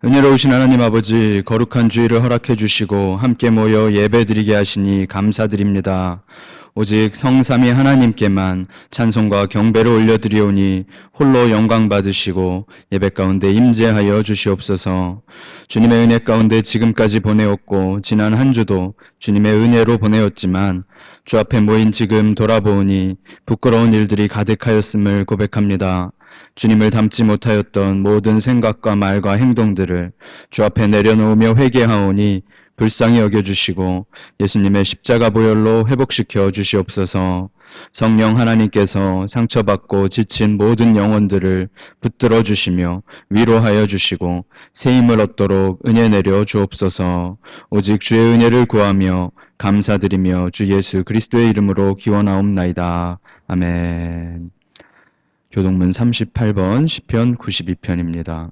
은혜로우신 하나님 아버지, 거룩한 주일을 허락해 주시고 함께 모여 예배드리게 하시니 감사드립니다. 오직 성삼위 하나님께만 찬송과 경배를 올려드리오니 홀로 영광 받으시고 예배 가운데 임재하여 주시옵소서. 주님의 은혜 가운데 지금까지 보내었고 지난 한 주도 주님의 은혜로 보내었지만 주 앞에 모인 지금 돌아보니 부끄러운 일들이 가득하였음을 고백합니다. 주님을 닮지 못하였던 모든 생각과 말과 행동들을 주 앞에 내려놓으며 회개하오니 불쌍히 여겨주시고 예수님의 십자가 보혈로 회복시켜 주시옵소서. 성령 하나님께서 상처받고 지친 모든 영혼들을 붙들어 주시며 위로하여 주시고 새 힘을 얻도록 은혜 내려 주옵소서. 오직 주의 은혜를 구하며 감사드리며 주 예수 그리스도의 이름으로 기원하옵나이다. 아멘. 교동문 38번 시편 92편입니다.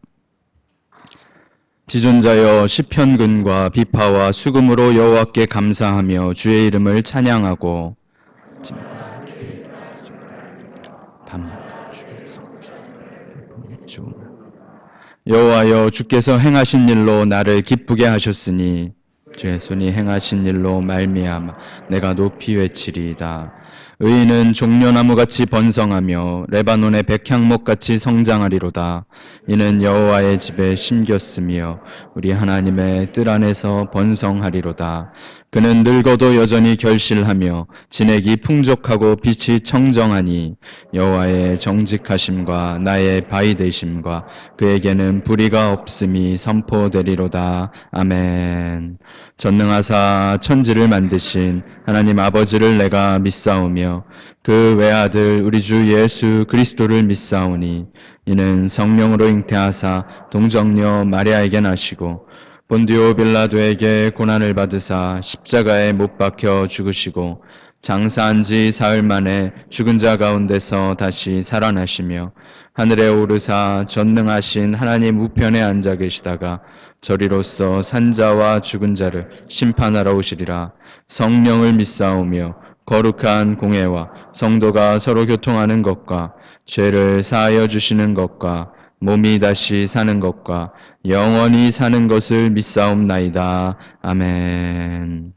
지존자여 시편근과 비파와 수금으로 여호와께 감사하며 주의 이름을 찬양하고 여호와여 주께서 행하신 일로 나를 기쁘게 하셨으니 주의 손이 행하신 일로 말미암아 내가 높이 외치리이다. 의인은 종려나무같이 번성하며 레바논의 백향목같이 성장하리로다. 이는 여호와의 집에 심겼으며 우리 하나님의 뜰 안에서 번성하리로다. 그는 늙어도 여전히 결실하며 진액이 풍족하고 빛이 청정하니 여호와의 정직하심과 나의 바위 되심과 그에게는 불의가 없음이 선포되리로다. 아멘. 전능하사 천지를 만드신 하나님 아버지를 내가 믿사오며 그 외아들 우리 주 예수 그리스도를 믿사오니 이는 성령으로 잉태하사 동정녀 마리아에게 나시고 본디오 빌라도에게 고난을 받으사 십자가에 못 박혀 죽으시고 장사한 지 사흘 만에 죽은 자 가운데서 다시 살아나시며 하늘에 오르사 전능하신 하나님 우편에 앉아 계시다가 저리로서 산자와 죽은 자를 심판하러 오시리라. 성령을 믿사오며 거룩한 공회와 성도가 서로 교통하는 것과 죄를 사하여 주시는 것과 몸이 다시 사는 것과 영원히 사는 것을 믿사옵나이다. 아멘.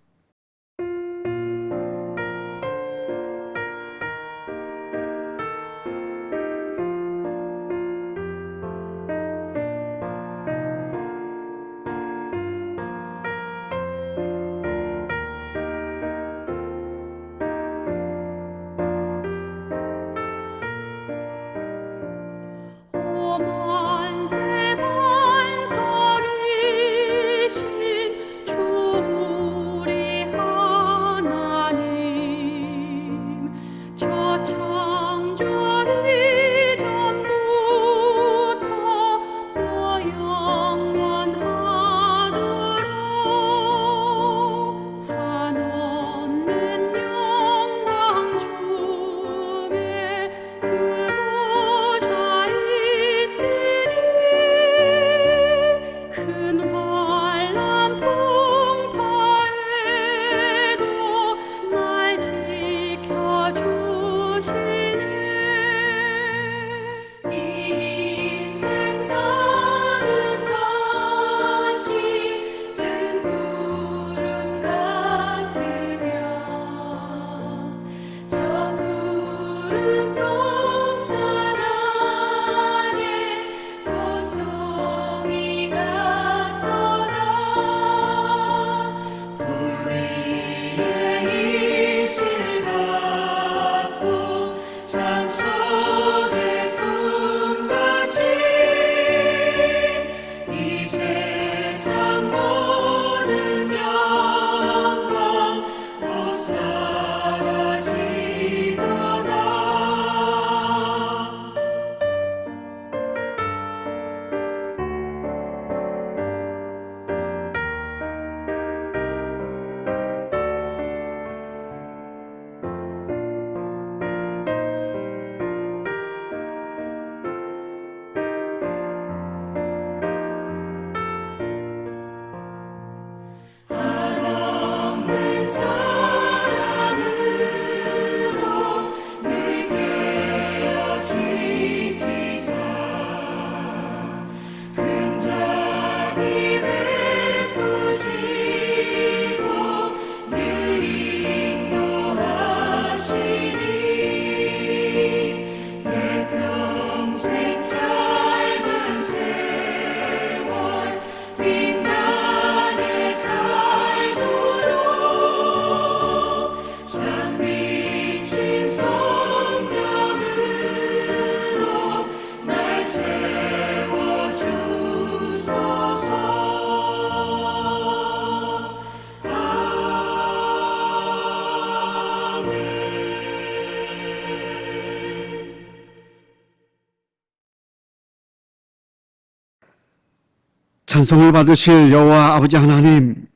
찬송을 받으실 여호와 아버지 하나님,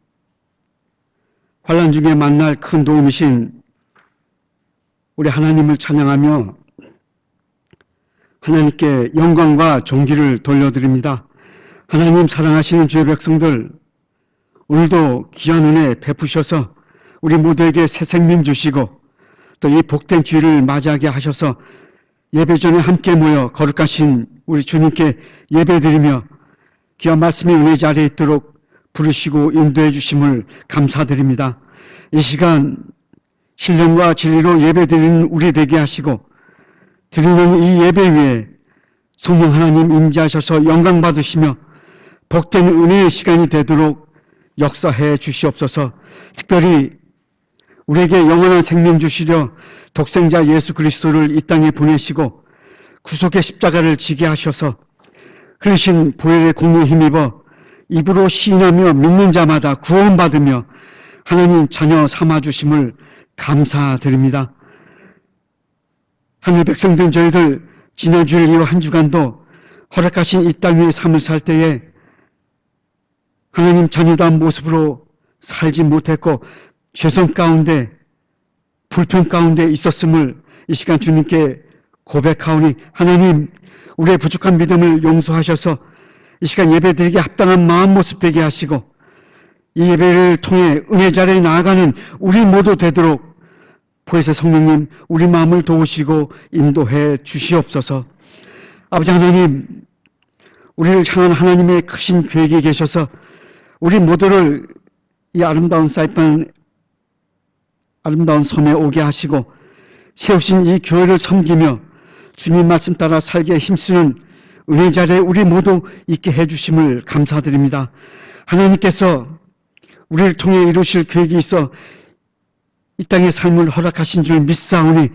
환난 중에 만날 큰 도움이신 우리 하나님을 찬양하며 하나님께 영광과 존귀를 돌려드립니다. 하나님 사랑하시는 주의 백성들, 오늘도 귀한 은혜 베푸셔서 우리 모두에게 새 생명 주시고 또 이 복된 주일을 맞이하게 하셔서 예배 전에 함께 모여 거룩하신 우리 주님께 예배드리며 귀한 말씀이 은혜 자리에 있도록 부르시고 인도해 주심을 감사드립니다. 이 시간 신령과 진리로 예배드리는 우리 되게 하시고 드리는 이 예배 위에 성령 하나님 임재하셔서 영광 받으시며 복된 은혜의 시간이 되도록 역사해 주시옵소서. 특별히 우리에게 영원한 생명 주시려 독생자 예수 그리스도를 이 땅에 보내시고 구속의 십자가를 지게 하셔서 흘리신 보혈의 공로에 힘입어 입으로 시인하며 믿는 자마다 구원받으며 하나님 자녀 삼아주심을 감사드립니다. 하늘 백성된 저희들 지난주일 이후 한 주간도 허락하신 이 땅의 삶을 살 때에 하나님 자녀다운 모습으로 살지 못했고 죄성 가운데 불평 가운데 있었음을 이 시간 주님께 고백하오니 하나님 우리의 부족한 믿음을 용서하셔서 이 시간 예배드리기에 합당한 마음 모습 되게 하시고 이 예배를 통해 은혜 자리에 나아가는 우리 모두 되도록 보혜사 성령님 우리 마음을 도우시고 인도해 주시옵소서. 아버지 하나님, 우리를 향한 하나님의 크신 계획이 계셔서 우리 모두를 이 아름다운 사이판 아름다운 섬에 오게 하시고 세우신 이 교회를 섬기며 주님 말씀 따라 살기에 힘쓰는 은혜 자리에 우리 모두 있게 해주심을 감사드립니다. 하나님께서 우리를 통해 이루실 계획이 있어 이 땅의 삶을 허락하신 줄 믿사오니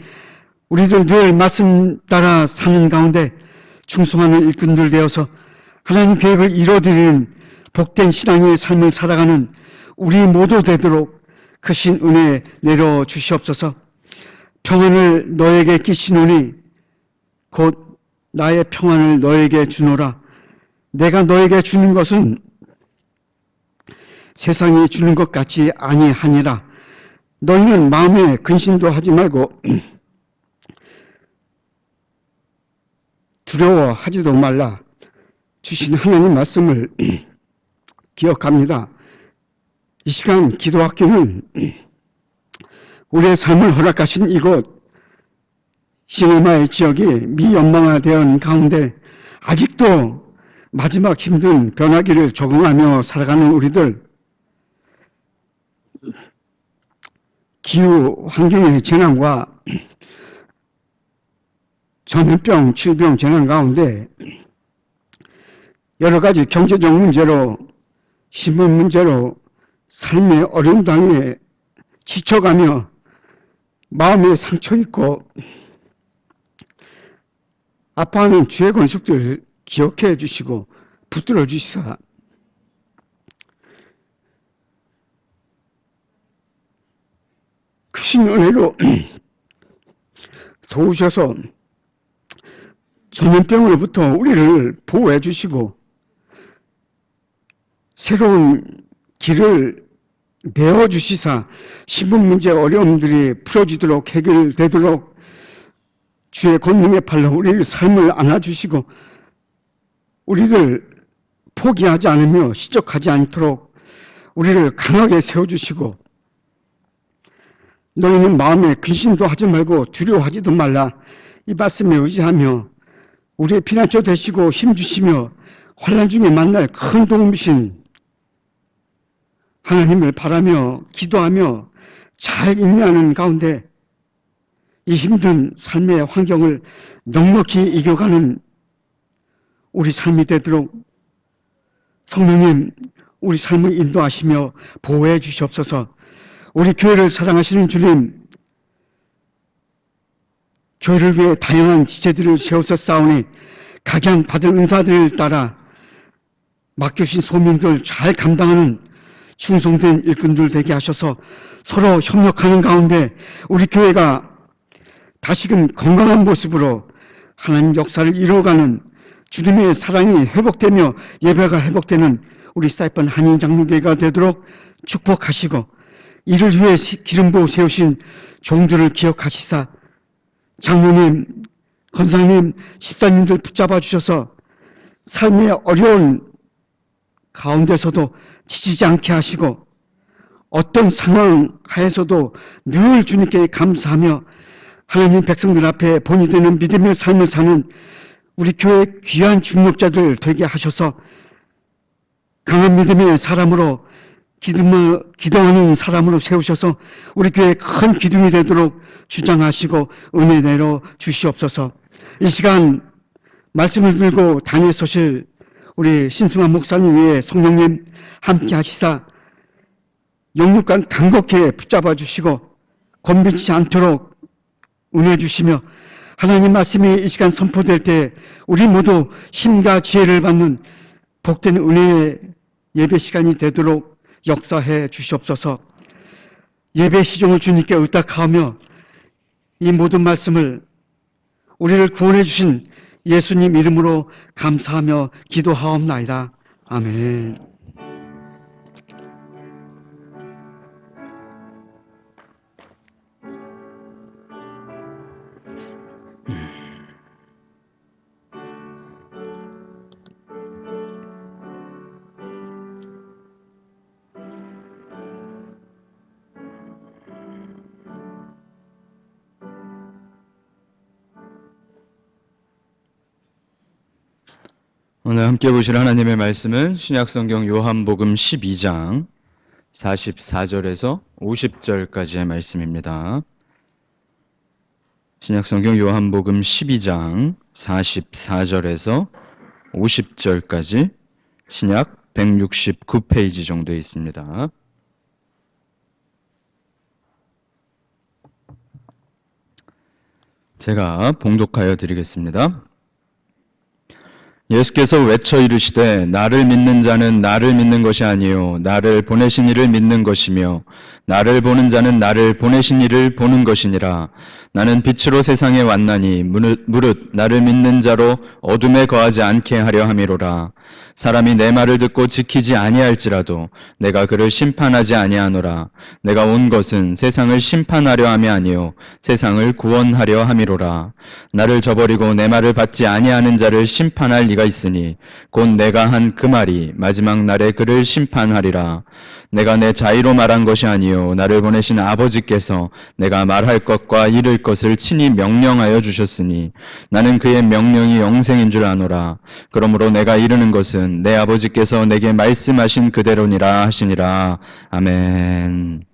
우리들 늘 말씀 따라 사는 가운데 충성하는 일꾼들 되어서 하나님 계획을 이뤄드리는 복된 신앙의 삶을 살아가는 우리 모두 되도록 크신 은혜 내려 주시옵소서. 평안을 너에게 끼치노니 곧 나의 평안을 너에게 주노라. 내가 너에게 주는 것은 세상이 주는 것 같이 아니하니라. 너희는 마음에 근심도 하지 말고 두려워하지도 말라. 주신 하나님 말씀을 기억합니다. 이 시간 기도학교는 우리의 삶을 허락하신 이곳 시네마의 지역이 미연망화되어 가운데 아직도 마지막 힘든 변화기를 적응하며 살아가는 우리들, 기후 환경의 재난과 전염병, 질병 재난 가운데 여러 가지 경제적 문제로 신분 문제로 삶의 어려움 당에 지쳐가며 마음에 상처 있고 아파하는 주의 권속들 기억해 주시고 붙들어 주시사 크신 은혜로 도우셔서 전염병으로부터 우리를 보호해 주시고 새로운 길을 내어주시사 신분 문제 어려움들이 풀어지도록 해결되도록 주의 권능의 팔로 우리를 삶을 안아주시고 우리를 포기하지 않으며 시적하지 않도록 우리를 강하게 세워주시고 너희는 마음에 근심도 하지 말고 두려워하지도 말라. 이 말씀에 의지하며 우리의 피난처 되시고 힘주시며 환난 중에 만날 큰 도움이신 하나님을 바라며 기도하며 잘 인내하는 가운데 이 힘든 삶의 환경을 넉넉히 이겨가는 우리 삶이 되도록 성령님 우리 삶을 인도하시며 보호해 주시옵소서. 우리 교회를 사랑하시는 주님, 교회를 위해 다양한 지체들을 세워서 싸우니 각양 받은 은사들을 따라 맡겨주신 소명들 잘 감당하는 충성된 일꾼들 되게 하셔서 서로 협력하는 가운데 우리 교회가 다시금 건강한 모습으로 하나님 역사를 이루어가는 주님의 사랑이 회복되며 예배가 회복되는 우리 사이판 한인 장로교회가 되도록 축복하시고 이를 위해 기름 부어 세우신 종들을 기억하시사 장로님, 권사님, 집사님들 붙잡아 주셔서 삶의 어려운 가운데서도 지치지 않게 하시고 어떤 상황 하에서도 늘 주님께 감사하며 하나님 백성들 앞에 본이 되는 믿음의 삶을 사는 우리 교회 귀한 중목자들 되게 하셔서 강한 믿음의 사람으로 기도하는 사람으로 세우셔서 우리 교회 큰 기둥이 되도록 주장하시고 은혜 내려 주시옵소서. 이 시간 말씀을 들고 단위에 서실 우리 신승환 목사님 위에 성령님 함께 하시사 영육간 간곡히 붙잡아 주시고 곤비치 않도록 은혜 주시며 하나님 말씀이 이 시간 선포될 때 우리 모두 힘과 지혜를 받는 복된 은혜의 예배 시간이 되도록 역사해 주시옵소서. 예배 시종을 주님께 의탁하며 이 모든 말씀을 우리를 구원해 주신 예수님 이름으로 감사하며 기도하옵나이다. 아멘. 오늘 함께 보실 하나님의 말씀은 신약성경 요한복음 12장 44절에서 50절까지의 말씀입니다. 신약성경 요한복음 12장 44절에서 50절까지 신약 169페이지 정도에 있습니다. 제가 봉독하여 드리겠습니다. 예수께서 외쳐 이르시되 나를 믿는 자는 나를 믿는 것이 아니요 나를 보내신 이를 믿는 것이며 나를 보는 자는 나를 보내신 이를 보는 것이니라. 나는 빛으로 세상에 왔나니 무릇 나를 믿는 자로 어둠에 거하지 않게 하려 함이로라. 사람이 내 말을 듣고 지키지 아니할지라도 내가 그를 심판하지 아니하노라. 내가 온 것은 세상을 심판하려 함이 아니요 세상을 구원하려 함이로라. 나를 저버리고 내 말을 받지 아니하는 자를 심판할 이가 있으니 곧 내가 한 그 말이 마지막 날에 그를 심판하리라. 내가 내 자의로 말한 것이 아니요 나를 보내신 아버지께서 내가 말할 것과 이를 것을 친히 명령하여 주셨으니 나는 그의 명령이 영생인 줄 아노라. 그러므로 내가 이르는 것은 내 아버지께서 내게 말씀하신 그대로니라 하시니라. 아멘.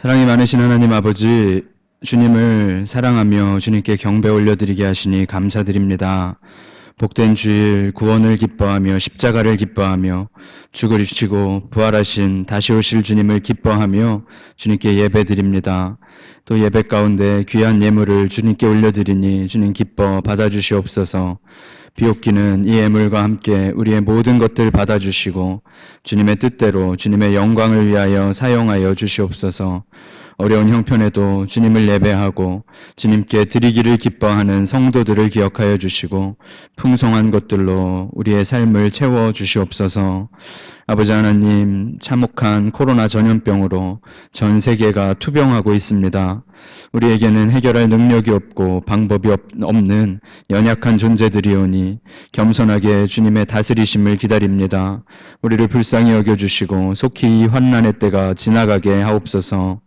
사랑이 많으신 하나님 아버지, 주님을 사랑하며 주님께 경배 올려드리게 하시니 감사드립니다. 복된 주일, 구원을 기뻐하며 십자가를 기뻐하며 죽으시고 부활하신 다시 오실 주님을 기뻐하며 주님께 예배드립니다. 또 예배 가운데 귀한 예물을 주님께 올려드리니 주님 기뻐 받아주시옵소서. 비옵기는 이 예물과 함께 우리의 모든 것들 받아주시고 주님의 뜻대로 주님의 영광을 위하여 사용하여 주시옵소서. 어려운 형편에도 주님을 예배하고 주님께 드리기를 기뻐하는 성도들을 기억하여 주시고 풍성한 것들로 우리의 삶을 채워 주시옵소서. 아버지 하나님, 참혹한 코로나 전염병으로 전 세계가 투병하고 있습니다. 우리에게는 해결할 능력이 없고 방법이 없는 연약한 존재들이오니 겸손하게 주님의 다스리심을 기다립니다. 우리를 불쌍히 여겨주시고 속히 이 환난의 때가 지나가게 하옵소서.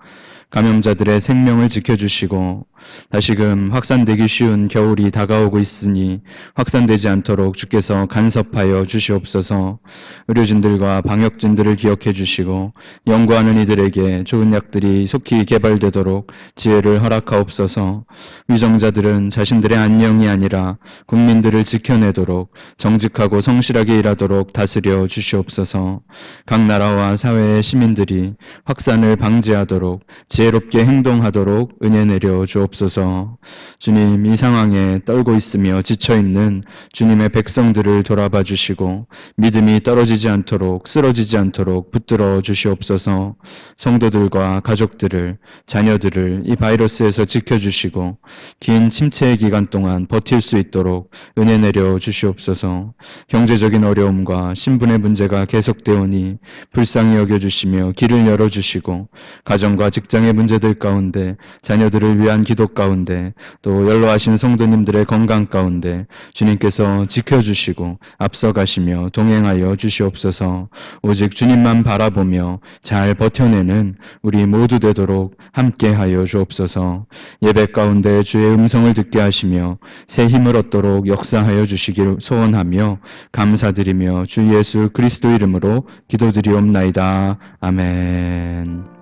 감염자들의 생명을 지켜주시고 다시금 확산되기 쉬운 겨울이 다가오고 있으니 확산되지 않도록 주께서 간섭하여 주시옵소서. 의료진들과 방역진들을 기억해 주시고 연구하는 이들에게 좋은 약들이 속히 개발되도록 지혜를 허락하옵소서. 위정자들은 자신들의 안녕이 아니라 국민들을 지켜내도록 정직하고 성실하게 일하도록 다스려 주시옵소서. 각 나라와 사회의 시민들이 확산을 방지하도록 지혜롭게 행동하도록 은혜 내려 주옵소서. 주님, 이 상황에 떨고 있으며 지쳐있는 주님의 백성들을 돌아봐 주시고 믿음이 떨어지지 않도록 쓰러지지 않도록 붙들어 주시옵소서. 성도들과 가족들을, 자녀들을 이 바이러스에서 지켜주시고 긴 침체의 기간 동안 버틸 수 있도록 은혜 내려 주시옵소서. 경제적인 어려움과 신분의 문제가 계속되오니 불쌍히 여겨주시며 길을 열어주시고 가정과 직장의 문제들 가운데 자녀들을 위한 기도 가운데 또 연로하신 성도님들의 건강 가운데 주님께서 지켜주시고 앞서가시며 동행하여 주시옵소서. 오직 주님만 바라보며 잘 버텨내는 우리 모두 되도록 함께하여 주옵소서. 예배 가운데 주의 음성을 듣게 하시며 새 힘을 얻도록 역사하여 주시길 소원하며 감사드리며 주 예수 그리스도 이름으로 기도드리옵나이다. 아멘.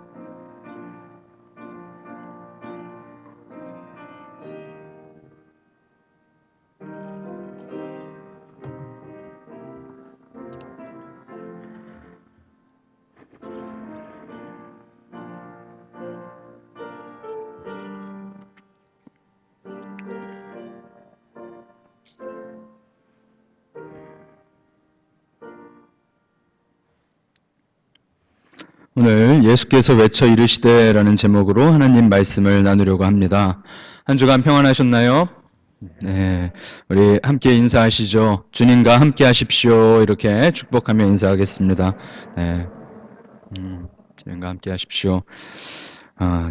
오늘 예수께서 외쳐 이르시되라는 제목으로 하나님 말씀을 나누려고 합니다. 한 주간 평안하셨나요? 네, 우리 함께 인사하시죠. 주님과 함께 하십시오. 이렇게 축복하며 인사하겠습니다. 네, 주님과 함께 하십시오.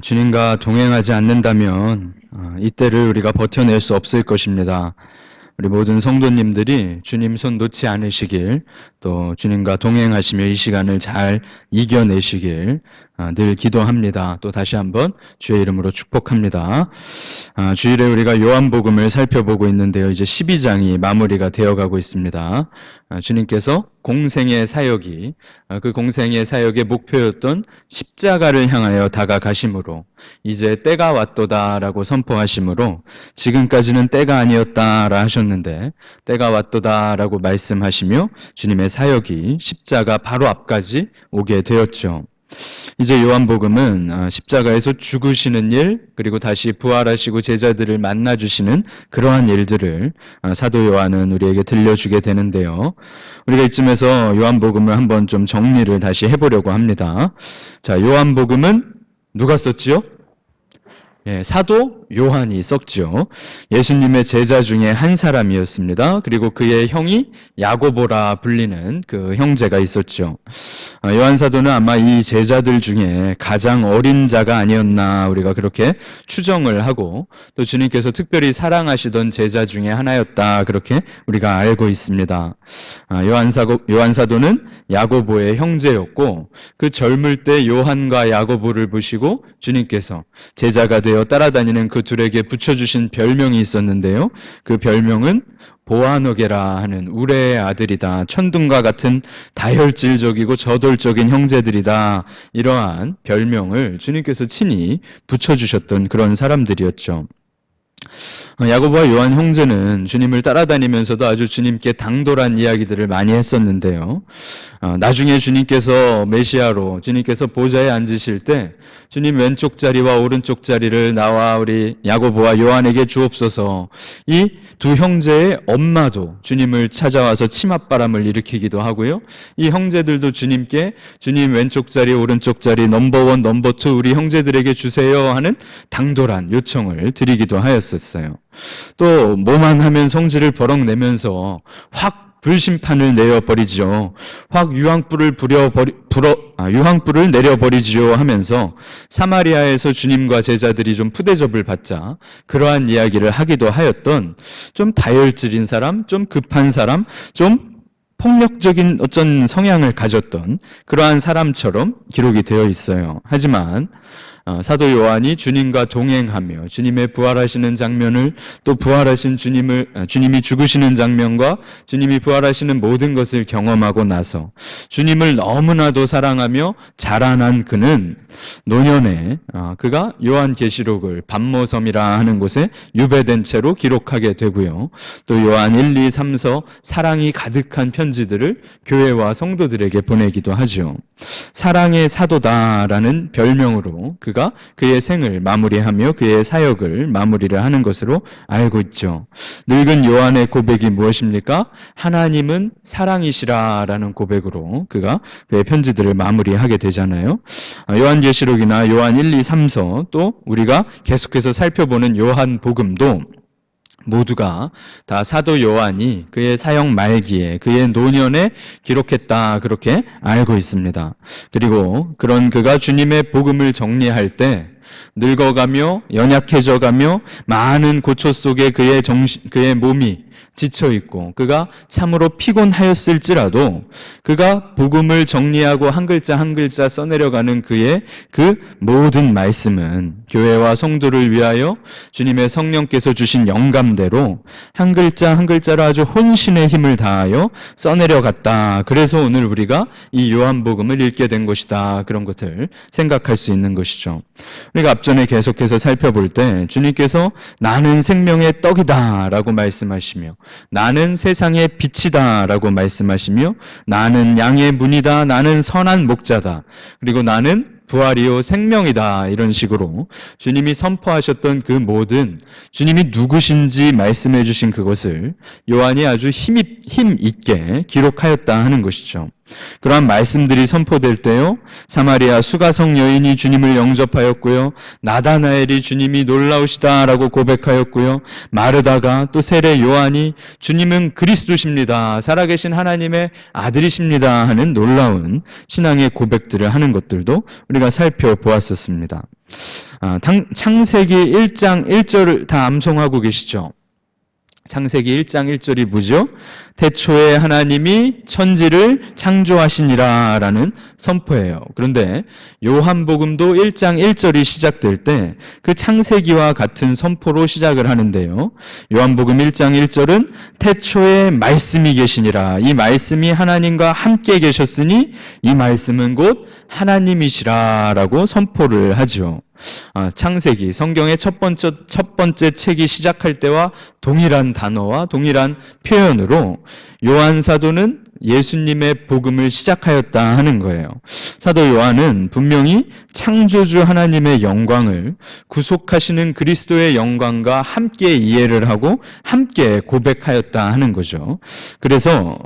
주님과 동행하지 않는다면 이때를 우리가 버텨낼 수 없을 것입니다. 우리 모든 성도님들이 주님 손 놓지 않으시길, 또 주님과 동행하시며 이 시간을 잘 이겨내시길 늘 기도합니다. 또 다시 한번 주의 이름으로 축복합니다. 주일에 우리가 요한복음을 살펴보고 있는데요. 이제 12장이 마무리가 되어가고 있습니다. 주님께서 공생의 사역이 그 공생의 사역의 목표였던 십자가를 향하여 다가가심으로 이제 때가 왔도다라고 선포하심으로 지금까지는 때가 아니었다라 하셨는데 때가 왔도다라고 말씀하시며 주님의 사역이 십자가 바로 앞까지 오게 되었죠. 이제 요한복음은 십자가에서 죽으시는 일, 그리고 다시 부활하시고 제자들을 만나주시는 그러한 일들을 사도 요한은 우리에게 들려주게 되는데요. 우리가 이쯤에서 요한복음을 한번 좀 정리를 다시 해보려고 합니다. 자, 요한복음은 누가 썼지요? 사도 요한이 썼죠. 예수님의 제자 중에 한 사람이었습니다. 그리고 그의 형이 야고보라 불리는 그 형제가 있었죠. 요한 사도는 아마 이 제자들 중에 가장 어린 자가 아니었나 우리가 그렇게 추정을 하고 또 주님께서 특별히 사랑하시던 제자 중에 하나였다 그렇게 우리가 알고 있습니다. 요한 사도는 야고보의 형제였고 그 젊을 때 요한과 야고보를 보시고 주님께서 제자가 되어 따라다니는 그 둘에게 붙여주신 별명이 있었는데요. 그 별명은 보아노게라 하는 우레의 아들이다. 천둥과 같은 다혈질적이고 저돌적인 형제들이다. 이러한 별명을 주님께서 친히 붙여주셨던 그런 사람들이었죠. 야고보와 요한 형제는 주님을 따라다니면서도 아주 주님께 당돌한 이야기들을 많이 했었는데요. 나중에 주님께서 메시아로 주님께서 보좌에 앉으실 때 주님 왼쪽 자리와 오른쪽 자리를 나와 우리 야고보와 요한에게 주옵소서. 이 두 형제의 엄마도 주님을 찾아와서 치맛바람을 일으키기도 하고요. 이 형제들도 주님께 주님 왼쪽 자리 오른쪽 자리 넘버1 넘버2 우리 형제들에게 주세요 하는 당돌한 요청을 드리기도 하였었어요. 또 뭐만 하면 성질을 버럭 내면서 확 불심판을 내어버리지요. 확 유황불을 유황불을 내려버리지요 하면서 사마리아에서 주님과 제자들이 좀 푸대접을 받자 그러한 이야기를 하기도 하였던 좀 다혈질인 사람, 좀 급한 사람, 좀 폭력적인 어떤 성향을 가졌던 그러한 사람처럼 기록이 되어 있어요. 하지만 사도 요한이 주님과 동행하며 주님의 부활하시는 장면을 또 부활하신 주님이 죽으시는 장면과 주님이 부활하시는 모든 것을 경험하고 나서 주님을 너무나도 사랑하며 자라난 그는 노년에 그가 요한계시록을 반모섬이라 하는 곳에 유배된 채로 기록하게 되고요. 또 요한 1, 2, 3서 사랑이 가득한 편지들을 교회와 성도들에게 보내기도 하죠. 사랑의 사도다라는 별명으로 그가 그의 생을 마무리하며 그의 사역을 마무리를 하는 것으로 알고 있죠. 늙은 요한의 고백이 무엇입니까? 하나님은 사랑이시라라는 고백으로 그가 그의 편지들을 마무리하게 되잖아요. 요한계시록이나 요한 1, 2, 3서 또 우리가 계속해서 살펴보는 요한복음도 모두가 다 사도 요한이 그의 사역 말기에 그의 노년에 기록했다 그렇게 알고 있습니다. 그리고 그런 그가 주님의 복음을 정리할 때 늙어가며 연약해져가며 많은 고초 속에 그의 몸이 지쳐있고 그가 참으로 피곤하였을지라도 그가 복음을 정리하고 한 글자 한 글자 써내려가는 그의 그 모든 말씀은 교회와 성도를 위하여 주님의 성령께서 주신 영감대로 한 글자 한 글자로 아주 혼신의 힘을 다하여 써내려갔다. 그래서 오늘 우리가 이 요한복음을 읽게 된 것이다. 그런 것을 생각할 수 있는 것이죠. 우리가 앞전에 계속해서 살펴볼 때 주님께서 나는 생명의 떡이다 라고 말씀하시며 나는 세상의 빛이다 라고 말씀하시며 나는 양의 문이다, 나는 선한 목자다, 그리고 나는 부활이요 생명이다 이런 식으로 주님이 선포하셨던 그 모든 주님이 누구신지 말씀해 주신 그것을 요한이 아주 힘 있게 기록하였다 하는 것이죠. 그러한 말씀들이 선포될 때요, 사마리아 수가성 여인이 주님을 영접하였고요, 나다나엘이 주님이 놀라우시다라고 고백하였고요, 마르다가 또 세례 요한이 주님은 그리스도십니다, 살아계신 하나님의 아들이십니다 하는 놀라운 신앙의 고백들을 하는 것들도 우리가 살펴보았었습니다. 창세기 1장 1절을 다 암송하고 계시죠? 창세기 1장 1절이 뭐죠? 태초에 하나님이 천지를 창조하시니라 라는 선포예요. 그런데 요한복음도 1장 1절이 시작될 때 그 창세기와 같은 선포로 시작을 하는데요. 요한복음 1장 1절은 태초에 말씀이 계시니라, 이 말씀이 하나님과 함께 계셨으니 이 말씀은 곧 하나님이시라 라고 선포를 하죠. 창세기, 성경의 첫 번째 책이 시작할 때와 동일한 단어와 동일한 표현으로 요한 사도는 예수님의 복음을 시작하였다 하는 거예요. 사도 요한은 분명히 창조주 하나님의 영광을 구속하시는 그리스도의 영광과 함께 이해를 하고 함께 고백하였다 하는 거죠. 그래서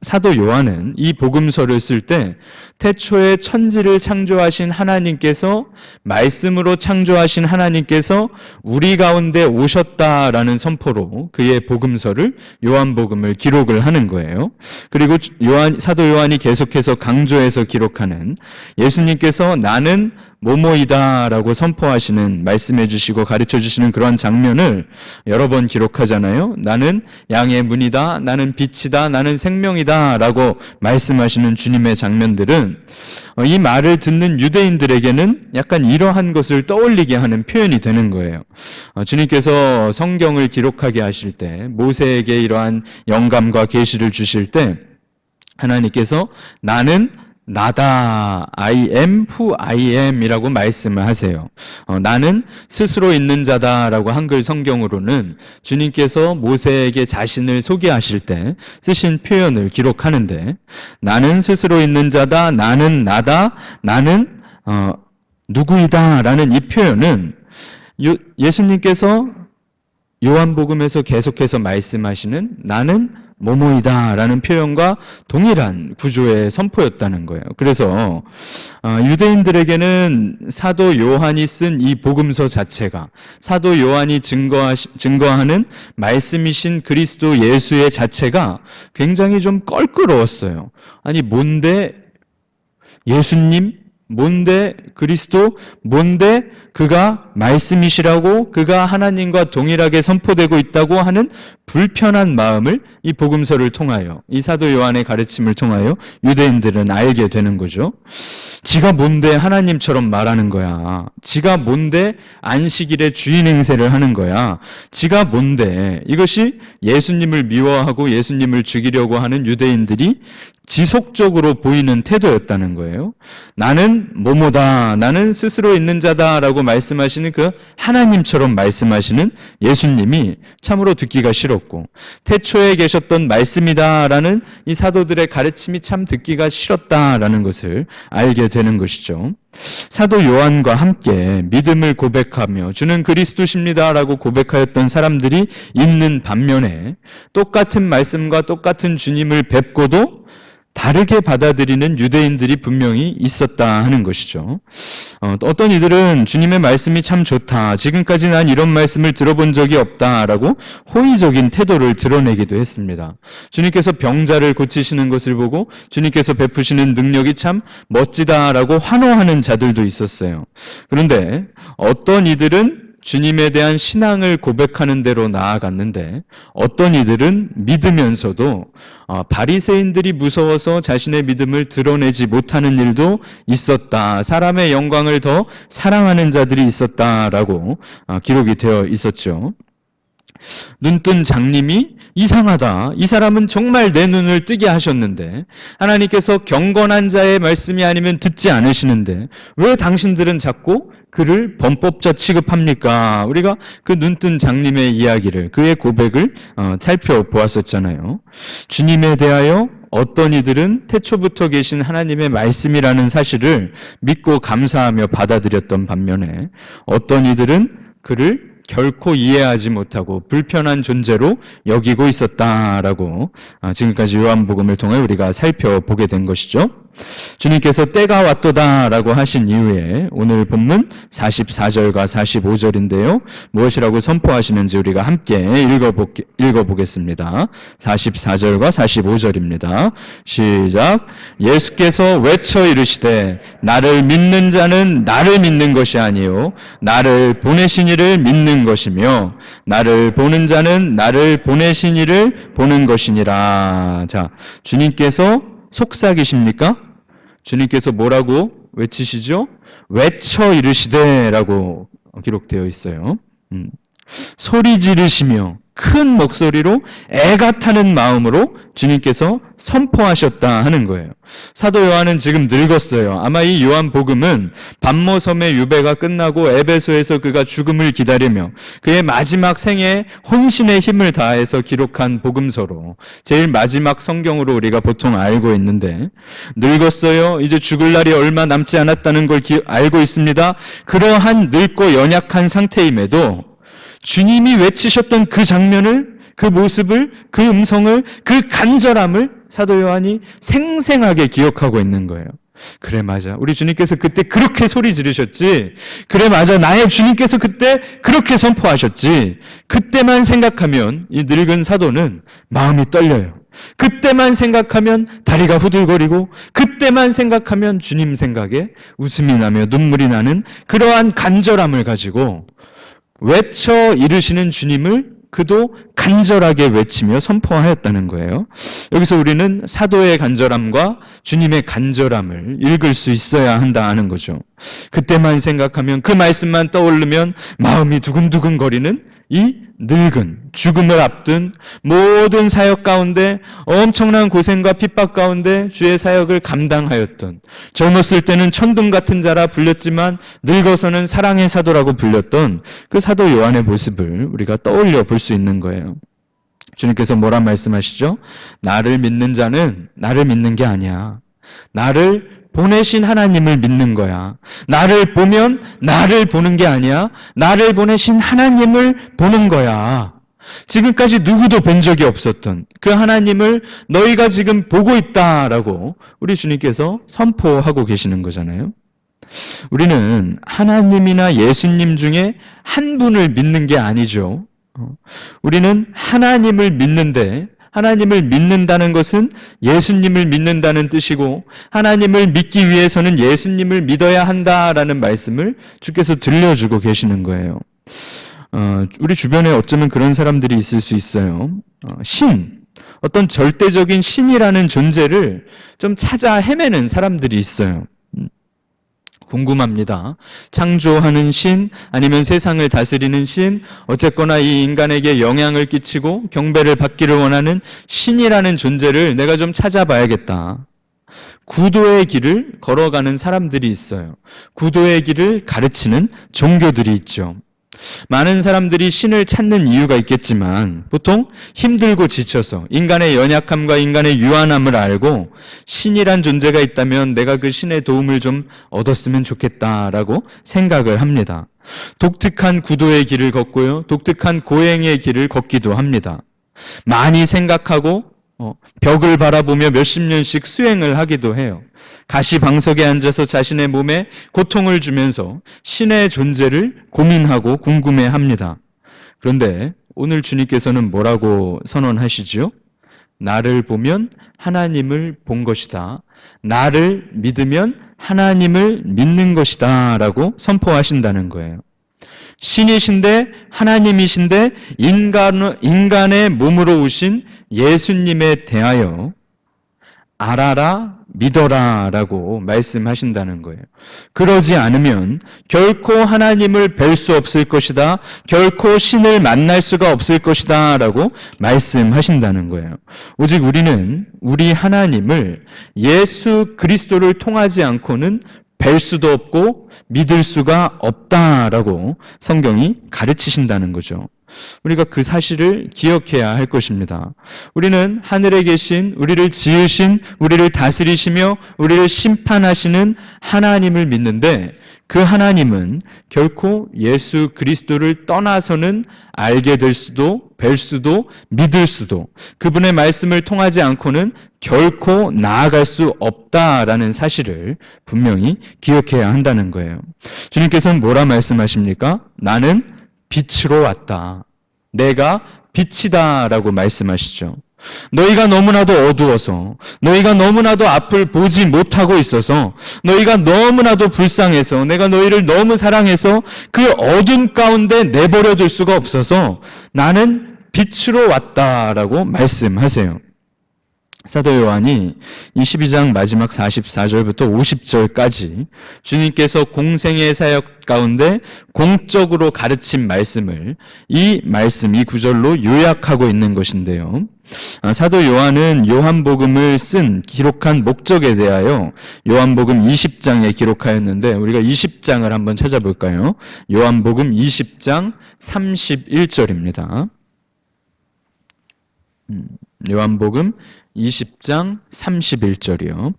사도 요한은 이 복음서를 쓸 때 태초에 천지를 창조하신 하나님께서, 말씀으로 창조하신 하나님께서 우리 가운데 오셨다라는 선포로 그의 복음서를, 요한복음을 기록을 하는 거예요. 그리고 사도 요한이 계속해서 강조해서 기록하는 예수님께서 나는 뭐뭐이다라고 선포하시는, 말씀해 주시고 가르쳐 주시는 그런 장면을 여러 번 기록하잖아요. 나는 양의 문이다, 나는 빛이다, 나는 생명이다라고 말씀하시는 주님의 장면들은 이 말을 듣는 유대인들에게는 약간 이러한 것을 떠올리게 하는 표현이 되는 거예요. 주님께서 성경을 기록하게 하실 때, 모세에게 이러한 영감과 계시를 주실 때 하나님께서 나는 나다, I am who I am 이라고 말씀을 하세요. 나는 스스로 있는 자다라고 한글 성경으로는 주님께서 모세에게 자신을 소개하실 때 쓰신 표현을 기록하는데, 나는 스스로 있는 자다, 나는 나다, 나는 누구이다 라는 이 표현은 예수님께서 요한복음에서 계속해서 말씀하시는 나는 뭐뭐이다 라는 표현과 동일한 구조의 선포였다는 거예요. 그래서 유대인들에게는 사도 요한이 쓴 이 복음서 자체가, 사도 요한이 증거하는 말씀이신 그리스도 예수의 자체가 굉장히 좀 껄끄러웠어요. 아니 뭔데 예수님? 뭔데 그리스도? 뭔데 그가 말씀이시라고, 그가 하나님과 동일하게 선포되고 있다고 하는 불편한 마음을 이 복음서를 통하여, 이 사도 요한의 가르침을 통하여 유대인들은 알게 되는 거죠. 지가 뭔데 하나님처럼 말하는 거야. 지가 뭔데 안식일에 주인 행세를 하는 거야. 지가 뭔데. 이것이 예수님을 미워하고 예수님을 죽이려고 하는 유대인들이 지속적으로 보이는 태도였다는 거예요. 나는 뭐뭐다, 나는 스스로 있는 자다라고 말씀하시는 그 하나님처럼 말씀하시는 예수님이 참으로 듣기가 싫었고, 태초에 계셨던 말씀이다라는 이 사도들의 가르침이 참 듣기가 싫었다라는 것을 알게 되는 것이죠. 사도 요한과 함께 믿음을 고백하며 주는 그리스도십니다라고 고백하였던 사람들이 있는 반면에 똑같은 말씀과 똑같은 주님을 뵙고도 다르게 받아들이는 유대인들이 분명히 있었다 하는 것이죠. 어떤 이들은 주님의 말씀이 참 좋다, 지금까지 난 이런 말씀을 들어본 적이 없다라고 호의적인 태도를 드러내기도 했습니다. 주님께서 병자를 고치시는 것을 보고 주님께서 베푸시는 능력이 참 멋지다라고 환호하는 자들도 있었어요. 그런데 어떤 이들은 주님에 대한 신앙을 고백하는 대로 나아갔는데, 어떤 이들은 믿으면서도 바리새인들이 무서워서 자신의 믿음을 드러내지 못하는 일도 있었다. 사람의 영광을 더 사랑하는 자들이 있었다라고 기록이 되어 있었죠. 눈뜬 장님이 이상하다. 이 사람은 정말 내 눈을 뜨게 하셨는데 하나님께서 경건한 자의 말씀이 아니면 듣지 않으시는데 왜 당신들은 자꾸 그를 범법자 취급합니까? 우리가 그 눈뜬 장님의 이야기를, 그의 고백을 살펴보았었잖아요. 주님에 대하여 어떤 이들은 태초부터 계신 하나님의 말씀이라는 사실을 믿고 감사하며 받아들였던 반면에 어떤 이들은 그를 결코 이해하지 못하고 불편한 존재로 여기고 있었다라고 지금까지 요한복음을 통해 우리가 살펴보게 된 것이죠. 주님께서 때가 왔도다라고 하신 이후에 오늘 본문 44절과 45절인데요. 무엇이라고 선포하시는지 우리가 함께 읽어보겠습니다. 44절과 45절입니다. 시작. 예수께서 외쳐 이르시되 나를 믿는 자는 나를 믿는 것이 아니요 나를 보내신 이를 믿는 것이며 나를 보는 자는 나를 보내신 이를 보는 것이니라. 자, 주님께서 속삭이십니까? 주님께서 뭐라고 외치시죠? 외쳐 이르시되라고 기록되어 있어요. 소리 지르시며 큰 목소리로 애가 타는 마음으로 주님께서 선포하셨다 하는 거예요. 사도 요한은 지금 늙었어요. 아마 이 요한복음은 반모섬의 유배가 끝나고 에베소에서 그가 죽음을 기다리며 그의 마지막 생에 혼신의 힘을 다해서 기록한 복음서로 제일 마지막 성경으로 우리가 보통 알고 있는데, 늙었어요. 이제 죽을 날이 얼마 남지 않았다는 걸 알고 있습니다. 그러한 늙고 연약한 상태임에도 주님이 외치셨던 그 장면을, 그 모습을, 그 음성을, 그 간절함을 사도 요한이 생생하게 기억하고 있는 거예요. 그래, 맞아. 우리 주님께서 그때 그렇게 소리 지르셨지. 그래, 맞아. 나의 주님께서 그때 그렇게 선포하셨지. 그때만 생각하면 이 늙은 사도는 마음이 떨려요. 그때만 생각하면 다리가 후들거리고, 그때만 생각하면 주님 생각에 웃음이 나며 눈물이 나는 그러한 간절함을 가지고 외쳐 이르시는 주님을 그도 간절하게 외치며 선포하였다는 거예요. 여기서 우리는 사도의 간절함과 주님의 간절함을 읽을 수 있어야 한다 하는 거죠. 그때만 생각하면, 그 말씀만 떠오르면 마음이 두근두근 거리는 이 늙은, 죽음을 앞둔 모든 사역 가운데 엄청난 고생과 핍박 가운데 주의 사역을 감당하였던, 젊었을 때는 천둥 같은 자라 불렸지만 늙어서는 사랑의 사도라고 불렸던 그 사도 요한의 모습을 우리가 떠올려 볼 수 있는 거예요. 주님께서 뭐라 말씀하시죠? 나를 믿는 자는 나를 믿는 게 아니야. 나를 보내신 하나님을 믿는 거야. 나를 보면 나를 보는 게 아니야. 나를 보내신 하나님을 보는 거야. 지금까지 누구도 본 적이 없었던 그 하나님을 너희가 지금 보고 있다라고 우리 주님께서 선포하고 계시는 거잖아요. 우리는 하나님이나 예수님 중에 한 분을 믿는 게 아니죠. 우리는 하나님을 믿는데, 하나님을 믿는다는 것은 예수님을 믿는다는 뜻이고, 하나님을 믿기 위해서는 예수님을 믿어야 한다라는 말씀을 주께서 들려주고 계시는 거예요. 우리 주변에 어쩌면 그런 사람들이 있을 수 있어요. 어떤 절대적인 신이라는 존재를 좀 찾아 헤매는 사람들이 있어요. 궁금합니다. 창조하는 신, 아니면 세상을 다스리는 신, 어쨌거나 이 인간에게 영향을 끼치고 경배를 받기를 원하는 신이라는 존재를 내가 좀 찾아봐야겠다. 구도의 길을 걸어가는 사람들이 있어요. 구도의 길을 가르치는 종교들이 있죠. 많은 사람들이 신을 찾는 이유가 있겠지만 보통 힘들고 지쳐서 인간의 연약함과 인간의 유한함을 알고 신이란 존재가 있다면 내가 그 신의 도움을 좀 얻었으면 좋겠다라고 생각을 합니다. 독특한 구도의 길을 걷고요. 독특한 고행의 길을 걷기도 합니다. 많이 생각하고 벽을 바라보며 몇십 년씩 수행을 하기도 해요. 가시방석에 앉아서 자신의 몸에 고통을 주면서 신의 존재를 고민하고 궁금해합니다. 그런데 오늘 주님께서는 뭐라고 선언하시죠? 나를 보면 하나님을 본 것이다. 나를 믿으면 하나님을 믿는 것이다 라고 선포하신다는 거예요. 신이신데 하나님이신데 인간의 몸으로 오신 예수님에 대하여 알아라, 믿어라 라고 말씀하신다는 거예요. 그러지 않으면 결코 하나님을 뵐 수 없을 것이다. 결코 신을 만날 수가 없을 것이다 라고 말씀하신다는 거예요. 오직 우리는 우리 하나님을 예수 그리스도를 통하지 않고는 뵐 수도 없고 믿을 수가 없다라고 성경이 가르치신다는 거죠. 우리가 그 사실을 기억해야 할 것입니다. 우리는 하늘에 계신, 우리를 지으신, 우리를 다스리시며 우리를 심판하시는 하나님을 믿는데, 그 하나님은 결코 예수 그리스도를 떠나서는 알게 될 수도, 뵐 수도, 믿을 수도, 그분의 말씀을 통하지 않고는 결코 나아갈 수 없다라는 사실을 분명히 기억해야 한다는 거예요. 주님께서는 뭐라 말씀하십니까? 나는 빛으로 왔다. 내가 빛이다 라고 말씀하시죠. 너희가 너무나도 어두워서, 너희가 너무나도 앞을 보지 못하고 있어서, 너희가 너무나도 불쌍해서, 내가 너희를 너무 사랑해서 그 어둠 가운데 내버려 둘 수가 없어서 나는 빛으로 왔다라고 말씀하세요. 사도 요한이 22장 마지막 44절부터 50절까지 주님께서 공생의 사역 가운데 공적으로 가르친 말씀을 이 구절로 요약하고 있는 것인데요. 사도 요한은 요한복음을 기록한 목적에 대하여 요한복음 20장에 기록하였는데, 우리가 20장을 한번 찾아볼까요? 요한복음 20장 31절입니다. 요한복음 20장 31절이요.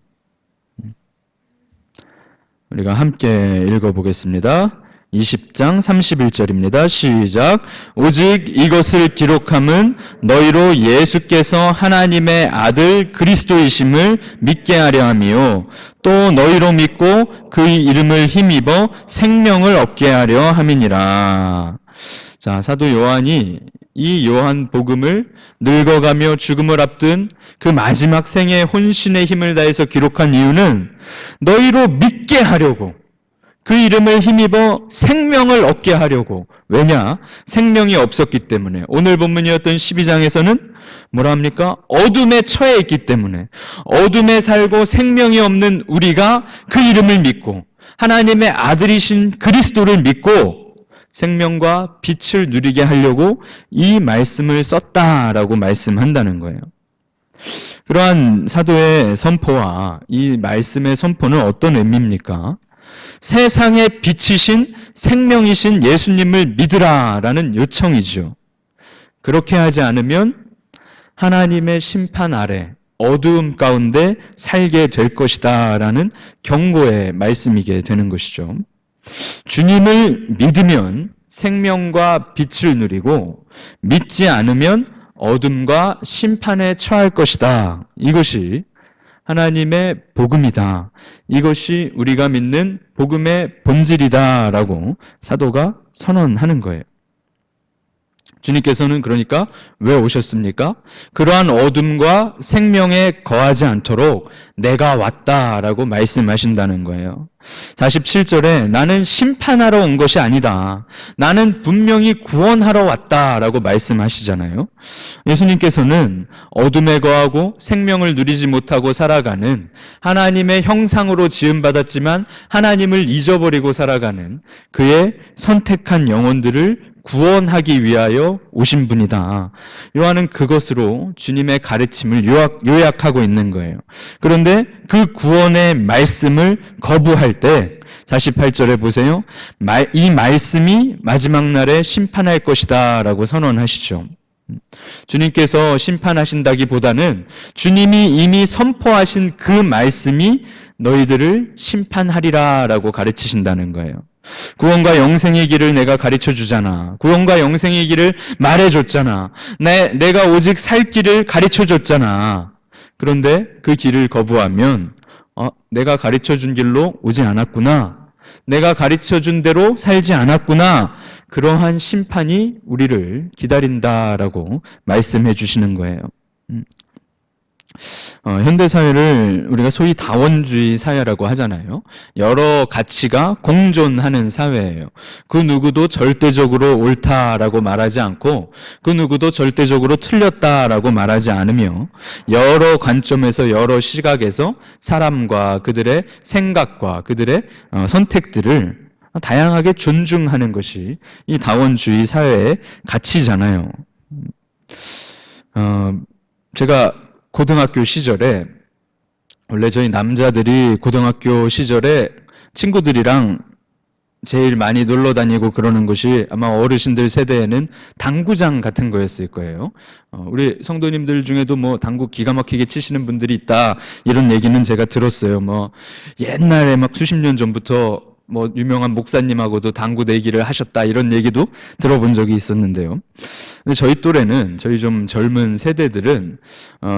우리가 함께 읽어보겠습니다. 20장 31절입니다. 시작. 오직 이것을 기록함은 너희로 예수께서 하나님의 아들 그리스도이심을 믿게 하려 함이요 또 너희로 믿고 그의 이름을 힘입어 생명을 얻게 하려 함이니라. 자, 사도 요한이 이 요한 복음을 늙어가며 죽음을 앞둔 그 마지막 생의 혼신의 힘을 다해서 기록한 이유는 너희로 믿게 하려고, 그 이름을 힘입어 생명을 얻게 하려고. 왜냐? 생명이 없었기 때문에. 오늘 본문이었던 12장에서는 뭐라 합니까? 어둠에 처해 있기 때문에. 어둠에 살고 생명이 없는 우리가 그 이름을 믿고 하나님의 아들이신 그리스도를 믿고 생명과 빛을 누리게 하려고 이 말씀을 썼다라고 말씀한다는 거예요. 그러한 사도의 선포와 이 말씀의 선포는 어떤 의미입니까? 세상의 빛이신 생명이신 예수님을 믿으라라는 요청이죠. 그렇게 하지 않으면 하나님의 심판 아래 어두움 가운데 살게 될 것이다라는 경고의 말씀이게 되는 것이죠. 주님을 믿으면 생명과 빛을 누리고 믿지 않으면 어둠과 심판에 처할 것이다. 이것이 하나님의 복음이다. 이것이 우리가 믿는 복음의 본질이다라고 사도가 선언하는 거예요. 주님께서는 그러니까 왜 오셨습니까? 그러한 어둠과 생명에 거하지 않도록 내가 왔다라고 말씀하신다는 거예요. 47절에 나는 심판하러 온 것이 아니다. 나는 분명히 구원하러 왔다라고 말씀하시잖아요. 예수님께서는 어둠에 거하고 생명을 누리지 못하고 살아가는 하나님의 형상으로 지음받았지만 하나님을 잊어버리고 살아가는 그의 선택한 영혼들을 구원하기 위하여 오신 분이다. 요한은 그것으로 주님의 가르침을 요약하고 있는 거예요. 그런데 그 구원의 말씀을 거부할 때 48절에 보세요. 이 말씀이 마지막 날에 심판할 것이다 라고 선언하시죠. 주님께서 심판하신다기보다는 주님이 이미 선포하신 그 말씀이 너희들을 심판하리라 라고 가르치신다는 거예요. 구원과 영생의 길을 내가 가르쳐 주잖아. 구원과 영생의 길을 말해 줬잖아. 내가 오직 살 길을 가르쳐 줬잖아. 그런데 그 길을 거부하면 내가 가르쳐 준 길로 오지 않았구나. 내가 가르쳐 준 대로 살지 않았구나. 그러한 심판이 우리를 기다린다라고 말씀해 주시는 거예요. 현대사회를 우리가 소위 다원주의 사회라고 하잖아요. 여러 가치가 공존하는 사회예요. 그 누구도 절대적으로 옳다라고 말하지 않고 그 누구도 절대적으로 틀렸다라고 말하지 않으며 여러 관점에서 여러 시각에서 사람과 그들의 생각과 그들의 선택들을 다양하게 존중하는 것이 이 다원주의 사회의 가치잖아요. 제가 고등학교 시절에 원래 저희 남자들이 고등학교 시절에 친구들이랑 제일 많이 놀러 다니고 그러는 것이 아마 어르신들 세대에는 당구장 같은 거였을 거예요. 우리 성도님들 중에도 뭐 당구 기가 막히게 치시는 분들이 있다 이런 얘기는 제가 들었어요. 뭐 옛날에 막 수십 년 전부터 뭐 유명한 목사님하고도 당구 내기를 하셨다 이런 얘기도 들어본 적이 있었는데요. 근데 저희 또래는 저희 좀 젊은 세대들은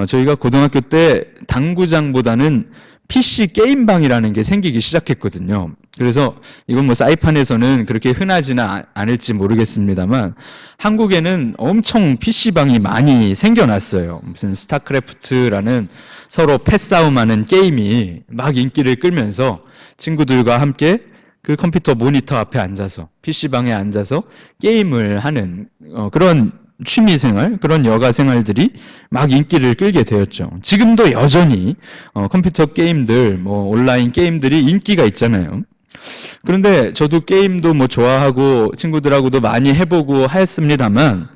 저희가 고등학교 때 당구장보다는 PC 게임방이라는 게 생기기 시작했거든요. 그래서 이건 뭐 사이판에서는 그렇게 흔하지는 않을지 모르겠습니다만 한국에는 엄청 PC방이 많이 생겨났어요. 무슨 스타크래프트라는 서로 패싸움하는 게임이 막 인기를 끌면서 친구들과 함께 그 컴퓨터 모니터 앞에 앉아서 PC방에 앉아서 게임을 하는 그런 취미생활, 그런 여가생활들이 막 인기를 끌게 되었죠. 지금도 여전히 컴퓨터 게임들, 뭐 온라인 게임들이 인기가 있잖아요. 그런데 저도 게임도 뭐 좋아하고 친구들하고도 많이 해보고 하였습니다만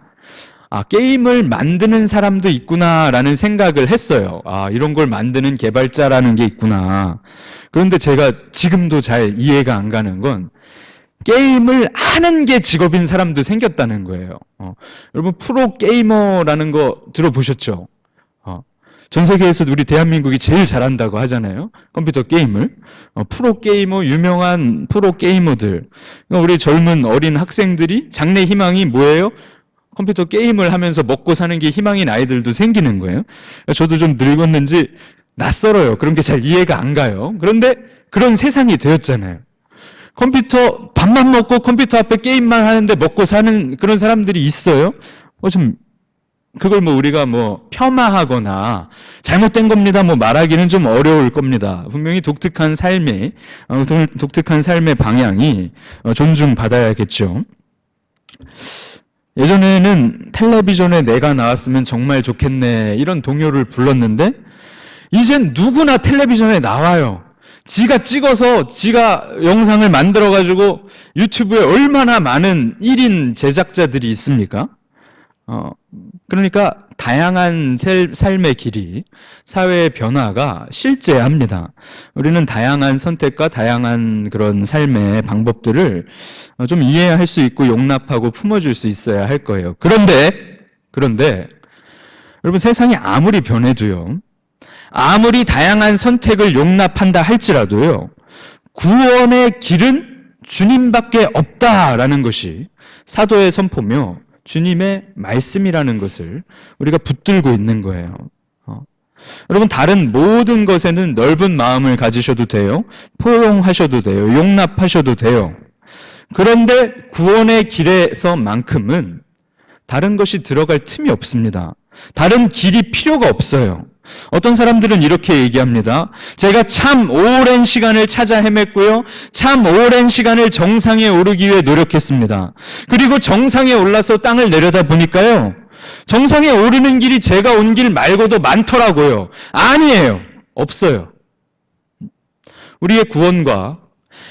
게임을 만드는 사람도 있구나라는 생각을 했어요. 이런 걸 만드는 개발자라는 게 있구나. 그런데 제가 지금도 잘 이해가 안 가는 건 게임을 하는 게 직업인 사람도 생겼다는 거예요. 여러분 프로 게이머라는 거 들어보셨죠? 전 세계에서 우리 대한민국이 제일 잘한다고 하잖아요. 컴퓨터 게임을. 프로게이머, 유명한 프로게이머들. 그러니까 우리 젊은 어린 학생들이 장래 희망이 뭐예요? 컴퓨터 게임을 하면서 먹고 사는 게 희망인 아이들도 생기는 거예요. 저도 좀 늙었는지 낯설어요. 그런 게 잘 이해가 안 가요. 그런데 그런 세상이 되었잖아요. 컴퓨터, 밥만 먹고 컴퓨터 앞에 게임만 하는데 먹고 사는 그런 사람들이 있어요. 좀 그걸 우리가 폄하하거나 잘못된 겁니다 말하기는 좀 어려울 겁니다. 분명히 독특한 삶의 방향이 존중받아야겠죠. 예전에는 텔레비전에 내가 나왔으면 정말 좋겠네 이런 동요를 불렀는데 이젠 누구나 텔레비전에 나와요. 지가 찍어서 지가 영상을 만들어가지고 유튜브에 얼마나 많은 1인 제작자들이 있습니까? 그러니까 다양한 삶의 길이, 사회의 변화가 실제합니다. 우리는 다양한 선택과 다양한 그런 삶의 방법들을 좀 이해할 수 있고 용납하고 품어줄 수 있어야 할 거예요. 그런데 여러분 세상이 아무리 변해도요, 아무리 다양한 선택을 용납한다 할지라도요, 구원의 길은 주님밖에 없다라는 것이 사도의 선포며 주님의 말씀이라는 것을 우리가 붙들고 있는 거예요. 여러분 다른 모든 것에는 넓은 마음을 가지셔도 돼요. 포용하셔도 돼요. 용납하셔도 돼요. 그런데 구원의 길에서만큼은 다른 것이 들어갈 틈이 없습니다. 다른 길이 필요가 없어요. 어떤 사람들은 이렇게 얘기합니다. 제가 참 오랜 시간을 찾아 헤맸고요. 참 오랜 시간을 정상에 오르기 위해 노력했습니다. 그리고 정상에 올라서 땅을 내려다 보니까요, 정상에 오르는 길이 제가 온 길 말고도 많더라고요. 아니에요. 없어요. 우리의 구원과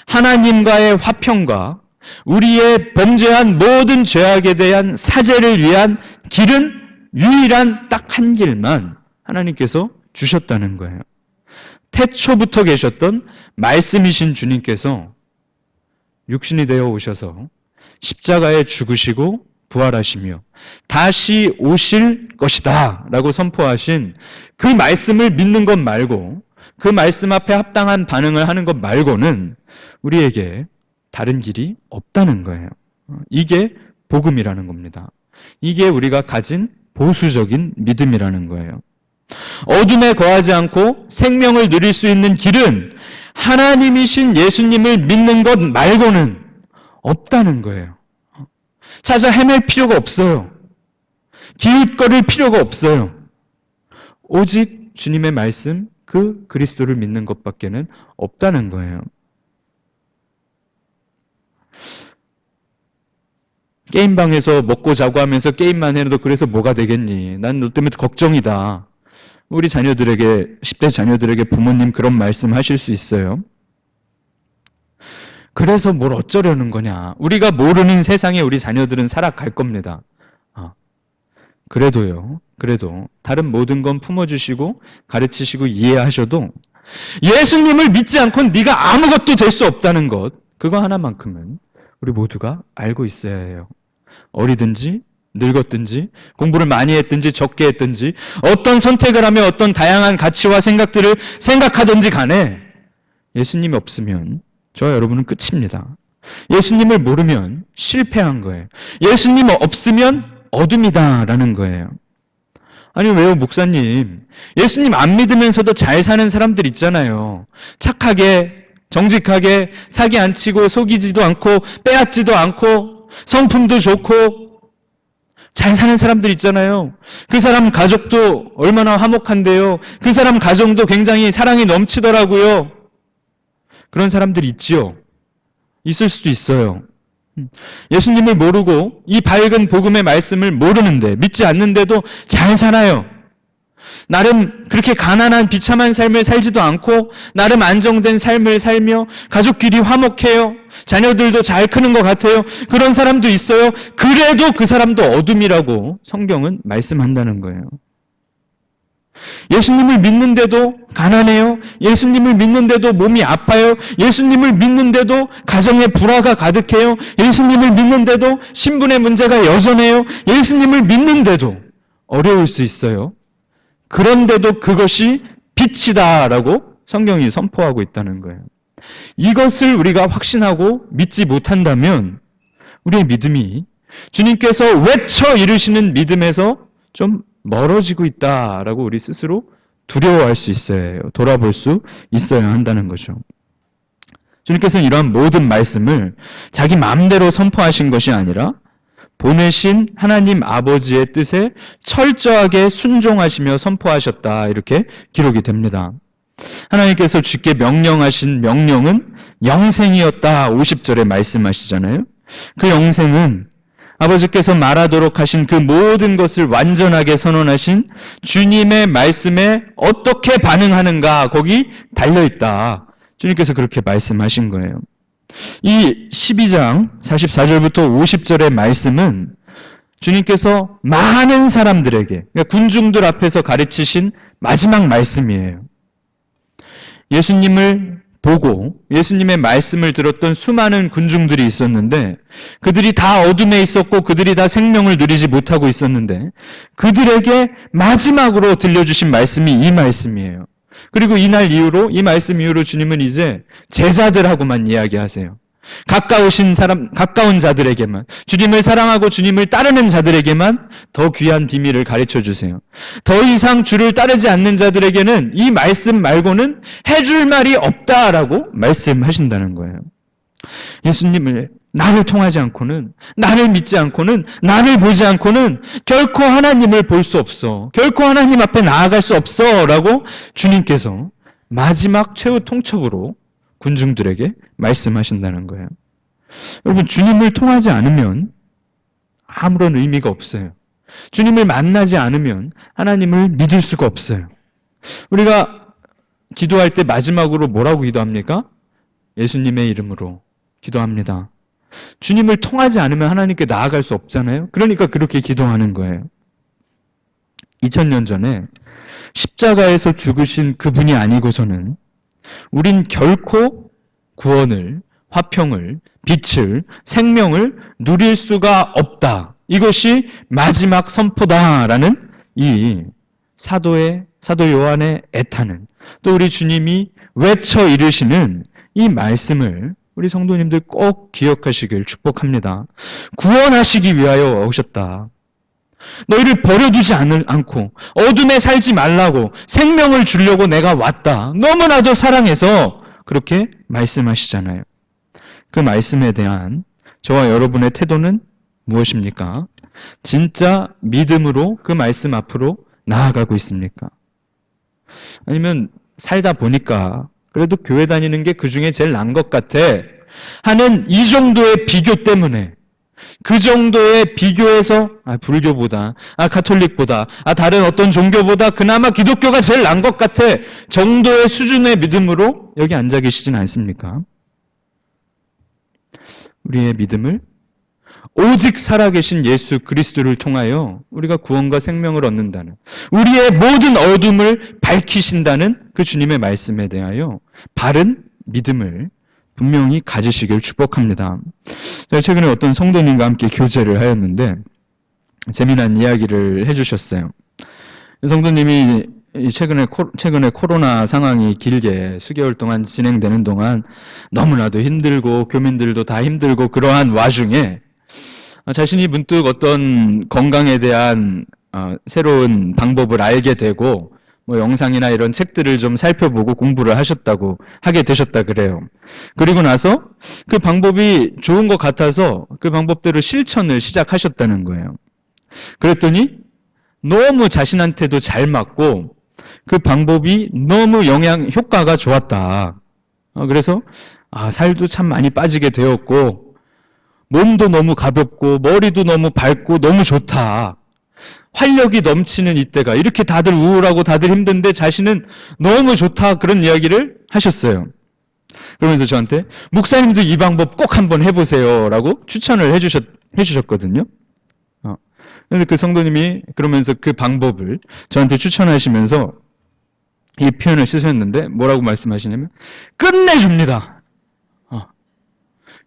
하나님과의 화평과 우리의 범죄한 모든 죄악에 대한 사죄를 위한 길은 유일한 딱 한 길만 하나님께서 주셨다는 거예요. 태초부터 계셨던 말씀이신 주님께서 육신이 되어 오셔서 십자가에 죽으시고 부활하시며 다시 오실 것이다 라고 선포하신 그 말씀을 믿는 것 말고, 그 말씀 앞에 합당한 반응을 하는 것 말고는 우리에게 다른 길이 없다는 거예요. 이게 복음이라는 겁니다. 이게 우리가 가진 보수적인 믿음이라는 거예요. 어둠에 거하지 않고 생명을 누릴 수 있는 길은 하나님이신 예수님을 믿는 것 말고는 없다는 거예요. 찾아 헤맬 필요가 없어요. 기웃거릴 필요가 없어요. 오직 주님의 말씀, 그 그리스도를 믿는 것밖에는 없다는 거예요. 게임방에서 먹고 자고 하면서 게임만 해도 그래서 뭐가 되겠니? 난 너 때문에 걱정이다. 우리 자녀들에게, 10대 자녀들에게 부모님 그런 말씀 하실 수 있어요. 그래서 뭘 어쩌려는 거냐. 우리가 모르는 세상에 우리 자녀들은 살아갈 겁니다. 그래도 다른 모든 건 품어주시고 가르치시고 이해하셔도 예수님을 믿지 않고는 네가 아무것도 될 수 없다는 것, 그거 하나만큼은 우리 모두가 알고 있어야 해요. 어리든지 늙었든지 공부를 많이 했든지 적게 했든지 어떤 선택을 하며 어떤 다양한 가치와 생각들을 생각하든지 간에 예수님이 없으면 저와 여러분은 끝입니다. 예수님을 모르면 실패한 거예요. 예수님 없으면 어둠이다라는 거예요. 아니 왜요 목사님? 예수님 안 믿으면서도 잘 사는 사람들 있잖아요. 착하게 정직하게 사기 안 치고 속이지도 않고 빼앗지도 않고 성품도 좋고 잘 사는 사람들 있잖아요. 그 사람 가족도 얼마나 화목한데요. 그 사람 가정도 굉장히 사랑이 넘치더라고요. 그런 사람들이 있지요. 있을 수도 있어요. 예수님을 모르고 이 밝은 복음의 말씀을 모르는데, 믿지 않는데도 잘 살아요. 나름 그렇게 가난한 비참한 삶을 살지도 않고 나름 안정된 삶을 살며 가족끼리 화목해요. 자녀들도 잘 크는 것 같아요. 그런 사람도 있어요. 그래도 그 사람도 어둠이라고 성경은 말씀한다는 거예요. 예수님을 믿는데도 가난해요. 예수님을 믿는데도 몸이 아파요. 예수님을 믿는데도 가정에 불화가 가득해요. 예수님을 믿는데도 신분의 문제가 여전해요. 예수님을 믿는데도 어려울 수 있어요. 그런데도 그것이 빛이다라고 성경이 선포하고 있다는 거예요. 이것을 우리가 확신하고 믿지 못한다면 우리의 믿음이 주님께서 외쳐 이르시는 믿음에서 좀 멀어지고 있다라고 우리 스스로 두려워할 수 있어요. 돌아볼 수 있어야 한다는 거죠. 주님께서는 이러한 모든 말씀을 자기 마음대로 선포하신 것이 아니라 보내신 하나님 아버지의 뜻에 철저하게 순종하시며 선포하셨다. 이렇게 기록이 됩니다. 하나님께서 주께 명령하신 명령은 영생이었다. 50절에 말씀하시잖아요. 그 영생은 아버지께서 말하도록 하신 그 모든 것을 완전하게 선언하신 주님의 말씀에 어떻게 반응하는가 거기 달려있다. 주님께서 그렇게 말씀하신 거예요. 이 12장 44절부터 50절의 말씀은 주님께서 많은 사람들에게, 그러니까 군중들 앞에서 가르치신 마지막 말씀이에요. 예수님을 보고 예수님의 말씀을 들었던 수많은 군중들이 있었는데 그들이 다 어둠에 있었고 그들이 다 생명을 누리지 못하고 있었는데 그들에게 마지막으로 들려주신 말씀이 이 말씀이에요. 그리고 이날 이후로, 이 말씀 이후로 주님은 이제 제자들하고만 이야기하세요. 가까운 자들에게만, 주님을 사랑하고 주님을 따르는 자들에게만 더 귀한 비밀을 가르쳐 주세요. 더 이상 주를 따르지 않는 자들에게는 이 말씀 말고는 해줄 말이 없다라고 말씀하신다는 거예요. 예수님을, 나를 통하지 않고는, 나를 믿지 않고는, 나를 보지 않고는 결코 하나님을 볼 수 없어. 결코 하나님 앞에 나아갈 수 없어. 라고 주님께서 마지막 최후 통첩으로 군중들에게 말씀하신다는 거예요. 여러분, 주님을 통하지 않으면 아무런 의미가 없어요. 주님을 만나지 않으면 하나님을 믿을 수가 없어요. 우리가 기도할 때 마지막으로 뭐라고 기도합니까? 예수님의 이름으로 기도합니다. 주님을 통하지 않으면 하나님께 나아갈 수 없잖아요. 그러니까 그렇게 기도하는 거예요. 2000년 전에 십자가에서 죽으신 그분이 아니고서는 우린 결코 구원을, 화평을, 빛을, 생명을 누릴 수가 없다. 이것이 마지막 선포다라는 이 사도 요한의 애타는, 또 우리 주님이 외쳐 이르시는 이 말씀을 우리 성도님들 꼭 기억하시길 축복합니다. 구원하시기 위하여 오셨다. 너희를 버려두지 않고 어둠에 살지 말라고, 생명을 주려고 내가 왔다. 너무나도 사랑해서 그렇게 말씀하시잖아요. 그 말씀에 대한 저와 여러분의 태도는 무엇입니까? 진짜 믿음으로 그 말씀 앞으로 나아가고 있습니까? 아니면 살다 보니까 그래도 교회 다니는 게 그 중에 제일 나은 것 같아 하는 이 정도의 비교 때문에, 그 정도의 비교에서 불교보다, 가톨릭보다, 다른 어떤 종교보다 그나마 기독교가 제일 나은 것 같아 정도의 수준의 믿음으로 여기 앉아 계시진 않습니까? 우리의 믿음을 오직 살아계신 예수 그리스도를 통하여 우리가 구원과 생명을 얻는다는, 우리의 모든 어둠을 밝히신다는 그 주님의 말씀에 대하여 바른 믿음을 분명히 가지시길 축복합니다. 제가 최근에 어떤 성도님과 함께 교제를 하였는데 재미난 이야기를 해주셨어요. 성도님이 최근에 코로나 상황이 길게 수개월 동안 진행되는 동안 너무나도 힘들고 교민들도 다 힘들고 그러한 와중에 자신이 문득 어떤 건강에 대한 새로운 방법을 알게 되고 영상이나 이런 책들을 좀 살펴보고 공부를 하게 되셨다 그래요. 그리고 나서 그 방법이 좋은 것 같아서 그 방법대로 실천을 시작하셨다는 거예요. 그랬더니 너무 자신한테도 잘 맞고 그 방법이 너무 효과가 좋았다. 그래서 살도 참 많이 빠지게 되었고 몸도 너무 가볍고 머리도 너무 밝고 너무 좋다. 활력이 넘치는 이때가, 이렇게 다들 우울하고 다들 힘든데 자신은 너무 좋다, 그런 이야기를 하셨어요. 그러면서 저한테 목사님도 이 방법 꼭 한번 해보세요 라고 추천을 해주셨거든요. 그래서 그 성도님이 그러면서 그 방법을 저한테 추천하시면서 이 표현을 쓰셨는데 뭐라고 말씀하시냐면 끝내줍니다.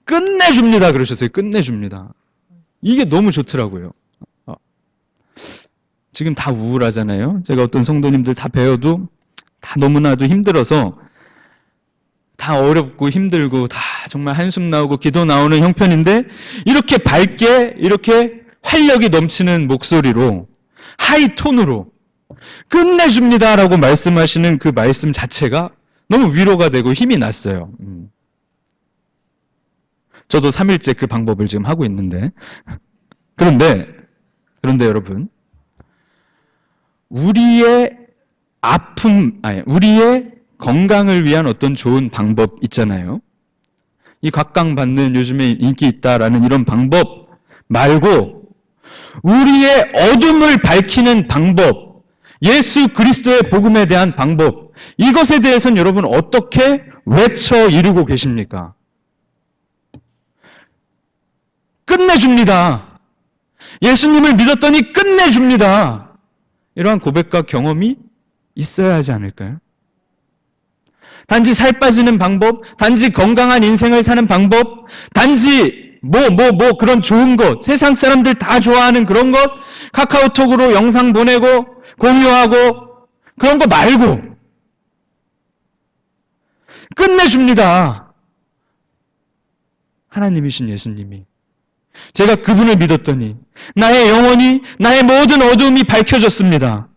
끝내줍니다 그러셨어요. 끝내줍니다. 이게 너무 좋더라고요. 지금 다 우울하잖아요. 제가 어떤 성도님들 다 배워도 다 너무나도 힘들어서 다 어렵고 힘들고 다 정말 한숨 나오고 기도 나오는 형편인데 이렇게 밝게 이렇게 활력이 넘치는 목소리로 하이톤으로 끝내줍니다라고 말씀하시는 그 말씀 자체가 너무 위로가 되고 힘이 났어요. 저도 3일째 그 방법을 지금 하고 있는데 그런데 여러분 우리의 우리의 건강을 위한 어떤 좋은 방법 있잖아요. 이 각광받는 요즘에 인기 있다라는 이런 방법 말고 우리의 어둠을 밝히는 방법, 예수 그리스도의 복음에 대한 방법, 이것에 대해서는 여러분 어떻게 외쳐 이루고 계십니까? 끝내줍니다. 예수님을 믿었더니 끝내줍니다. 이러한 고백과 경험이 있어야 하지 않을까요? 단지 살 빠지는 방법, 단지 건강한 인생을 사는 방법, 단지 그런 좋은 것, 세상 사람들 다 좋아하는 그런 것, 카카오톡으로 영상 보내고 공유하고 그런 거 말고 끝내줍니다. 하나님이신 예수님이. 제가 그분을 믿었더니 나의 영혼이, 나의 모든 어두움이 밝혀졌습니다.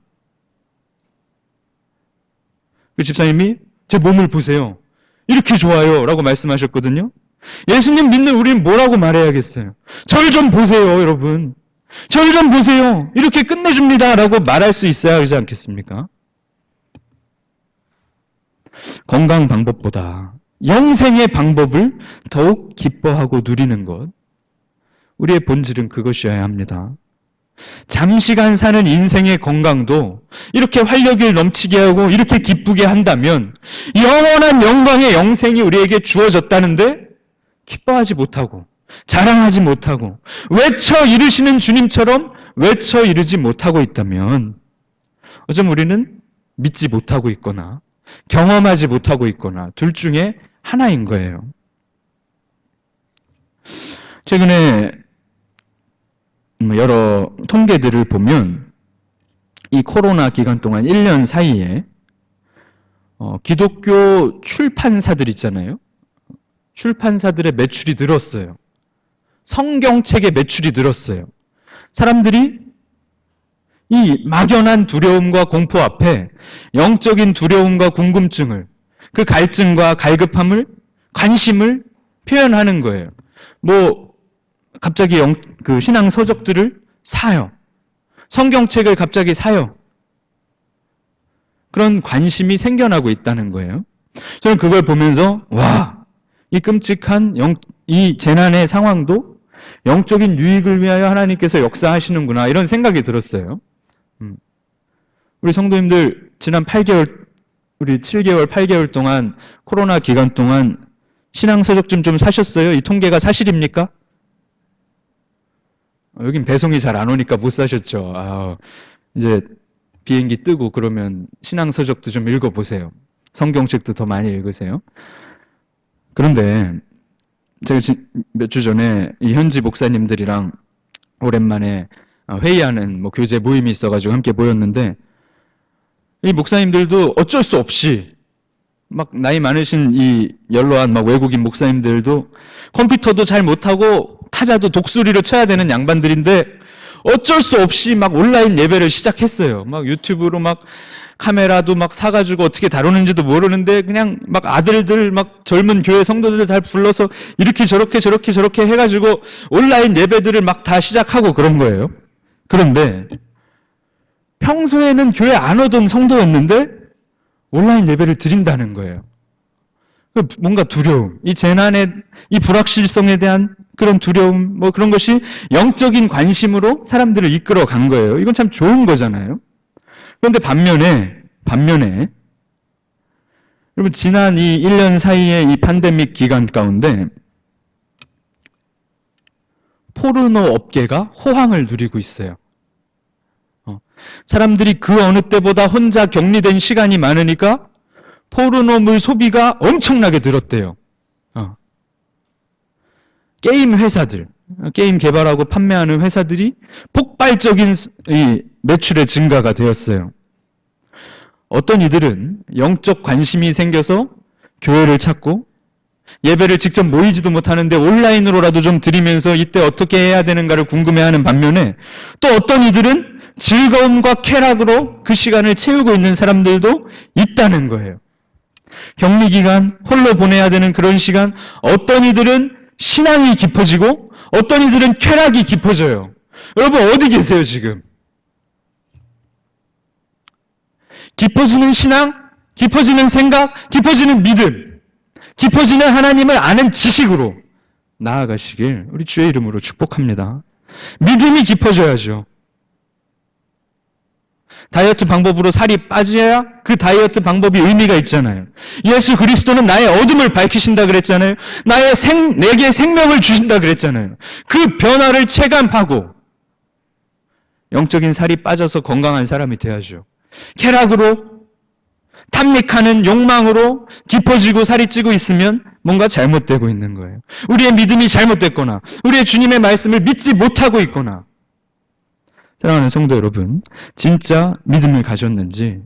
그 집사님이 제 몸을 보세요. 이렇게 좋아요. 라고 말씀하셨거든요. 예수님 믿는 우리는 뭐라고 말해야겠어요? 절 좀 보세요, 여러분. 절 좀 보세요. 이렇게 끝내줍니다. 라고 말할 수 있어야 하지 않겠습니까? 건강 방법보다 영생의 방법을 더욱 기뻐하고 누리는 것. 우리의 본질은 그것이어야 합니다. 잠시간 사는 인생의 건강도 이렇게 활력을 넘치게 하고 이렇게 기쁘게 한다면 영원한 영광의 영생이 우리에게 주어졌다는데 기뻐하지 못하고 자랑하지 못하고 외쳐 이르시는 주님처럼 외쳐 이르지 못하고 있다면 어쩌면 우리는 믿지 못하고 있거나 경험하지 못하고 있거나 둘 중에 하나인 거예요. 최근에 여러 통계들을 보면 이 코로나 기간 동안 1년 사이에 기독교 출판사들 있잖아요. 출판사들의 매출이 늘었어요. 성경책의 매출이 늘었어요. 사람들이 이 막연한 두려움과 공포 앞에 영적인 두려움과 궁금증을, 그 갈증과 갈급함을, 관심을 표현하는 거예요. 갑자기 그 신앙 서적들을 사요. 성경책을 갑자기 사요. 그런 관심이 생겨나고 있다는 거예요. 저는 그걸 보면서 이 끔찍한 이 재난의 상황도 영적인 유익을 위하여 하나님께서 역사하시는구나 이런 생각이 들었어요. 우리 성도님들 지난 8개월, 우리 7개월, 8개월 동안 코로나 기간 동안 신앙 서적좀 좀 사셨어요? 이 통계가 사실입니까? 여긴 배송이 잘 안 오니까 못 사셨죠. 이제 비행기 뜨고 그러면 신앙 서적도 좀 읽어보세요. 성경책도 더 많이 읽으세요. 그런데 제가 몇 주 전에 이 현지 목사님들이랑 오랜만에 회의하는 교제 모임이 있어가지고 함께 모였는데 이 목사님들도 어쩔 수 없이 나이 많으신 이 연로한 외국인 목사님들도 컴퓨터도 잘 못하고 타자도 독수리로 쳐야 되는 양반들인데 어쩔 수 없이 온라인 예배를 시작했어요. 유튜브로 카메라도 사가지고 어떻게 다루는지도 모르는데 그냥 아들들 젊은 교회 성도들 다 불러서 이렇게 저렇게 해가지고 온라인 예배들을 다 시작하고 그런 거예요. 그런데 평소에는 교회 안 오던 성도였는데 온라인 예배를 드린다는 거예요. 뭔가 두려움, 이 재난의 이 불확실성에 대한 그런 두려움, 그런 것이 영적인 관심으로 사람들을 이끌어 간 거예요. 이건 참 좋은 거잖아요. 그런데 반면에 여러분 지난 이 1년 사이에 이 팬데믹 기간 가운데 포르노 업계가 호황을 누리고 있어요. 사람들이 그 어느 때보다 혼자 격리된 시간이 많으니까 포르노물 소비가 엄청나게 늘었대요. 게임 회사들, 게임 개발하고 판매하는 회사들이 폭발적인 이 매출의 증가가 되었어요. 어떤 이들은 영적 관심이 생겨서 교회를 찾고 예배를 직접 모이지도 못하는데 온라인으로라도 좀 드리면서 이때 어떻게 해야 되는가를 궁금해하는 반면에, 또 어떤 이들은 즐거움과 쾌락으로 그 시간을 채우고 있는 사람들도 있다는 거예요. 격리 기간, 홀로 보내야 되는 그런 시간, 어떤 이들은 신앙이 깊어지고 어떤 이들은 쾌락이 깊어져요. 여러분 어디 계세요 지금? 깊어지는 신앙, 깊어지는 생각, 깊어지는 믿음, 깊어지는 하나님을 아는 지식으로 나아가시길 우리 주의 이름으로 축복합니다. 믿음이 깊어져야죠. 다이어트 방법으로 살이 빠져야 그 다이어트 방법이 의미가 있잖아요. 예수 그리스도는 나의 어둠을 밝히신다 그랬잖아요. 내게 생명을 주신다 그랬잖아요. 그 변화를 체감하고 영적인 살이 빠져서 건강한 사람이 돼야죠. 쾌락으로, 탐닉하는 욕망으로 깊어지고 살이 찌고 있으면 뭔가 잘못되고 있는 거예요. 우리의 믿음이 잘못됐거나 우리의 주님의 말씀을 믿지 못하고 있거나. 사랑하는 성도 여러분, 진짜 믿음을 가졌는지,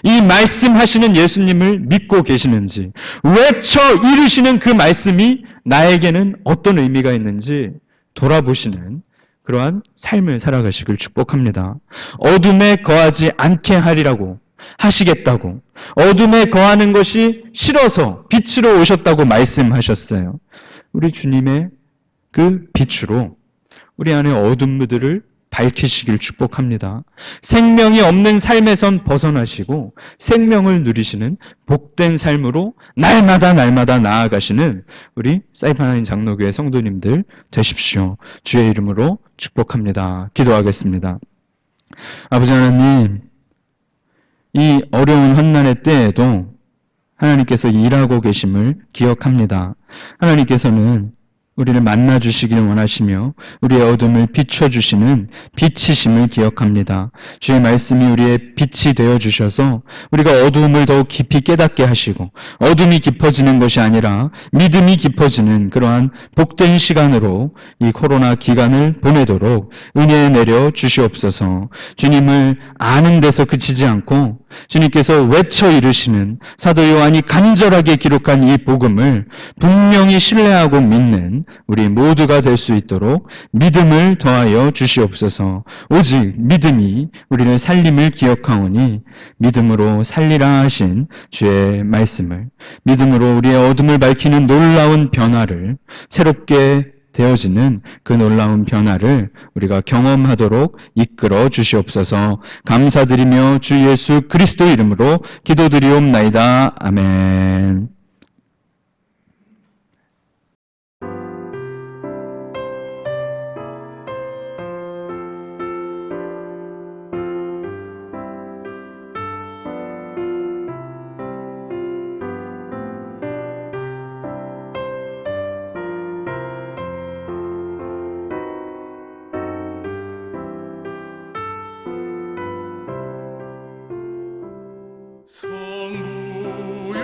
이 말씀하시는 예수님을 믿고 계시는지, 외쳐 이루시는 그 말씀이 나에게는 어떤 의미가 있는지 돌아보시는 그러한 삶을 살아가시길 축복합니다. 어둠에 거하지 않게 하리라고 하시겠다고, 어둠에 거하는 것이 싫어서 빛으로 오셨다고 말씀하셨어요. 우리 주님의 그 빛으로 우리 안에 어둠들을 밝히시길 축복합니다. 생명이 없는 삶에선 벗어나시고 생명을 누리시는 복된 삶으로 날마다 나아가시는 우리 사이판 하나님 장로교회 성도님들 되십시오. 주의 이름으로 축복합니다. 기도하겠습니다. 아버지 하나님, 이 어려운 환난의 때에도 하나님께서 일하고 계심을 기억합니다. 하나님께서는 우리를 만나주시기를 원하시며 우리의 어둠을 비춰주시는 빛이심을 기억합니다. 주의 말씀이 우리의 빛이 되어주셔서 우리가 어두움을 더욱 깊이 깨닫게 하시고 어둠이 깊어지는 것이 아니라 믿음이 깊어지는 그러한 복된 시간으로 이 코로나 기간을 보내도록 은혜 내려 주시옵소서. 주님을 아는 데서 그치지 않고 주님께서 외쳐 이르시는 사도 요한이 간절하게 기록한 이 복음을 분명히 신뢰하고 믿는 우리 모두가 될 수 있도록 믿음을 더하여 주시옵소서. 오직 믿음이 우리를 살림을 기억하오니 믿음으로 살리라 하신 주의 말씀을, 믿음으로 우리의 어둠을 밝히는 놀라운 변화를, 새롭게 되어지는 그 놀라운 변화를 우리가 경험하도록 이끌어 주시옵소서. 감사드리며 주 예수 그리스도 이름으로 기도드리옵나이다. 아멘. 성부의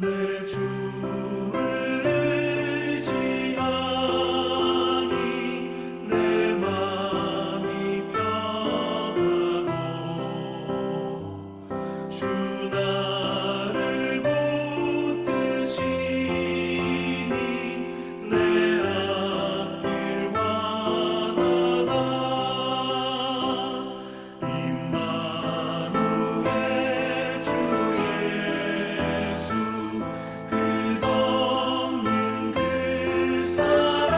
내 주를 의지하니 내 맘이 평하고 주 나를 붙드시니 내 앞길 환하다. 임마누엘 주 예수 끝없는 그 사랑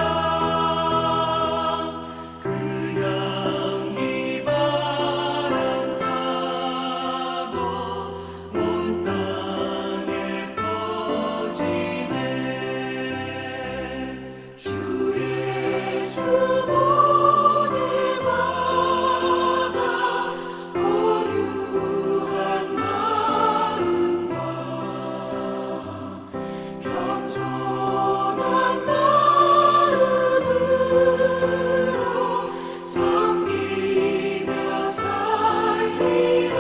그 향기 바람 타고 온 땅에 퍼지네. 주 예수 보낼 마다 온유한 마음과 겸손한 마음으로 섬기며 살리라.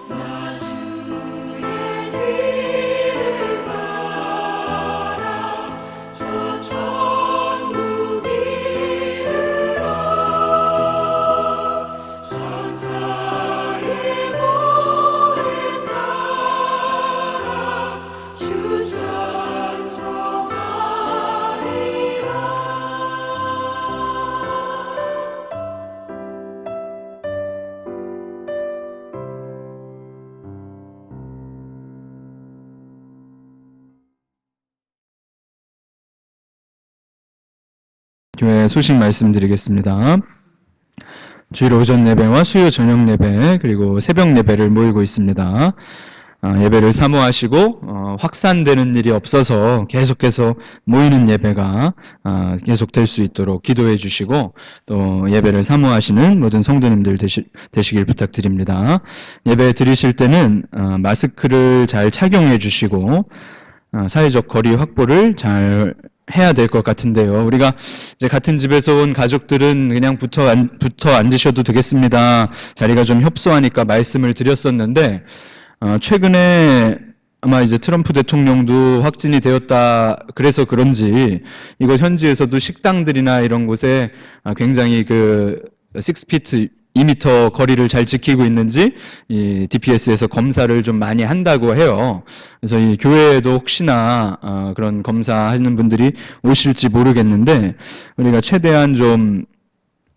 나 주의 뒤를 따라 저 천국 이르러 천사의 노래 따라 주 찬송하리라. 교회 소식 말씀드리겠습니다. 주일 오전 예배와 수요 저녁 예배 그리고 새벽 예배를 모이고 있습니다. 예배를 사모하시고 확산되는 일이 없어서 계속해서 모이는 예배가 계속될 수 있도록 기도해 주시고 또 예배를 사모하시는 모든 성도님들 되시길 부탁드립니다. 예배 드리실 때는 마스크를 잘 착용해 주시고 사회적 거리 확보를 잘 해야 될 것 같은데요. 우리가 이제 같은 집에서 온 가족들은 그냥 붙어 앉으셔도 되겠습니다. 자리가 좀 협소하니까 말씀을 드렸었는데 최근에 아마 이제 트럼프 대통령도 확진이 되었다 그래서 그런지 이곳 현지에서도 식당들이나 이런 곳에 굉장히 그 6피트 2m 거리를 잘 지키고 있는지 이 DPS에서 검사를 좀 많이 한다고 해요. 그래서 이 교회에도 혹시나 그런 검사하는 분들이 오실지 모르겠는데 우리가 최대한 좀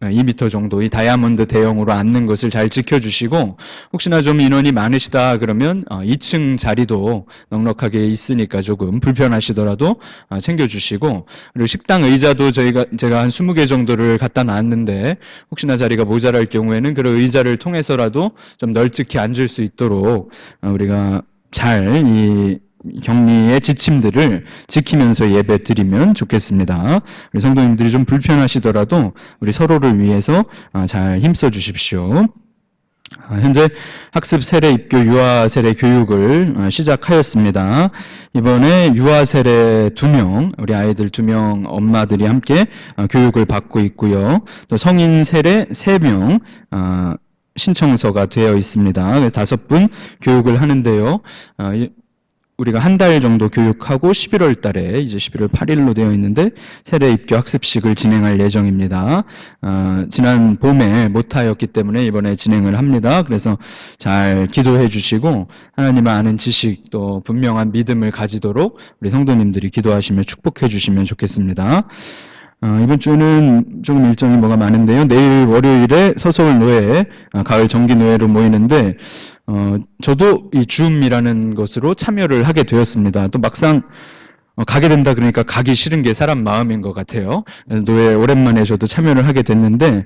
2m 정도 이 다이아몬드 대형으로 앉는 것을 잘 지켜주시고 혹시나 좀 인원이 많으시다 그러면 2층 자리도 넉넉하게 있으니까 조금 불편하시더라도 챙겨주시고 그리고 식당 의자도 제가 한 20개 정도를 갖다 놨는데 혹시나 자리가 모자랄 경우에는 그런 의자를 통해서라도 좀 널찍히 앉을 수 있도록 우리가 잘 이 격리의 지침들을 지키면서 예배 드리면 좋겠습니다. 우리 성도님들이 좀 불편하시더라도 우리 서로를 위해서 잘 힘써 주십시오. 현재 학습 세례 입교 유아 세례 교육을 시작하였습니다. 이번에 유아 세례 2명, 우리 아이들 2명 엄마들이 함께 교육을 받고 있고요. 또 성인 세례 3명 신청서가 되어 있습니다. 그래서 5분 교육을 하는데요. 우리가 한 달 정도 교육하고 11월 달에 이제 11월 8일로 되어 있는데 세례 입교 학습식을 진행할 예정입니다. 지난 봄에 못하였기 때문에 이번에 진행을 합니다. 그래서 잘 기도해 주시고 하나님을 아는 지식 또 분명한 믿음을 가지도록 우리 성도님들이 기도하시며 축복해 주시면 좋겠습니다. 이번 주는 조금 일정이 뭐가 많은데요. 내일 월요일에 서서울 노회, 가을 정기 노회로 모이는데 저도 이 줌이라는 것으로 참여를 하게 되었습니다. 또 막상 가게 된다 그러니까 가기 싫은 게 사람 마음인 것 같아요. 노회 오랜만에 저도 참여를 하게 됐는데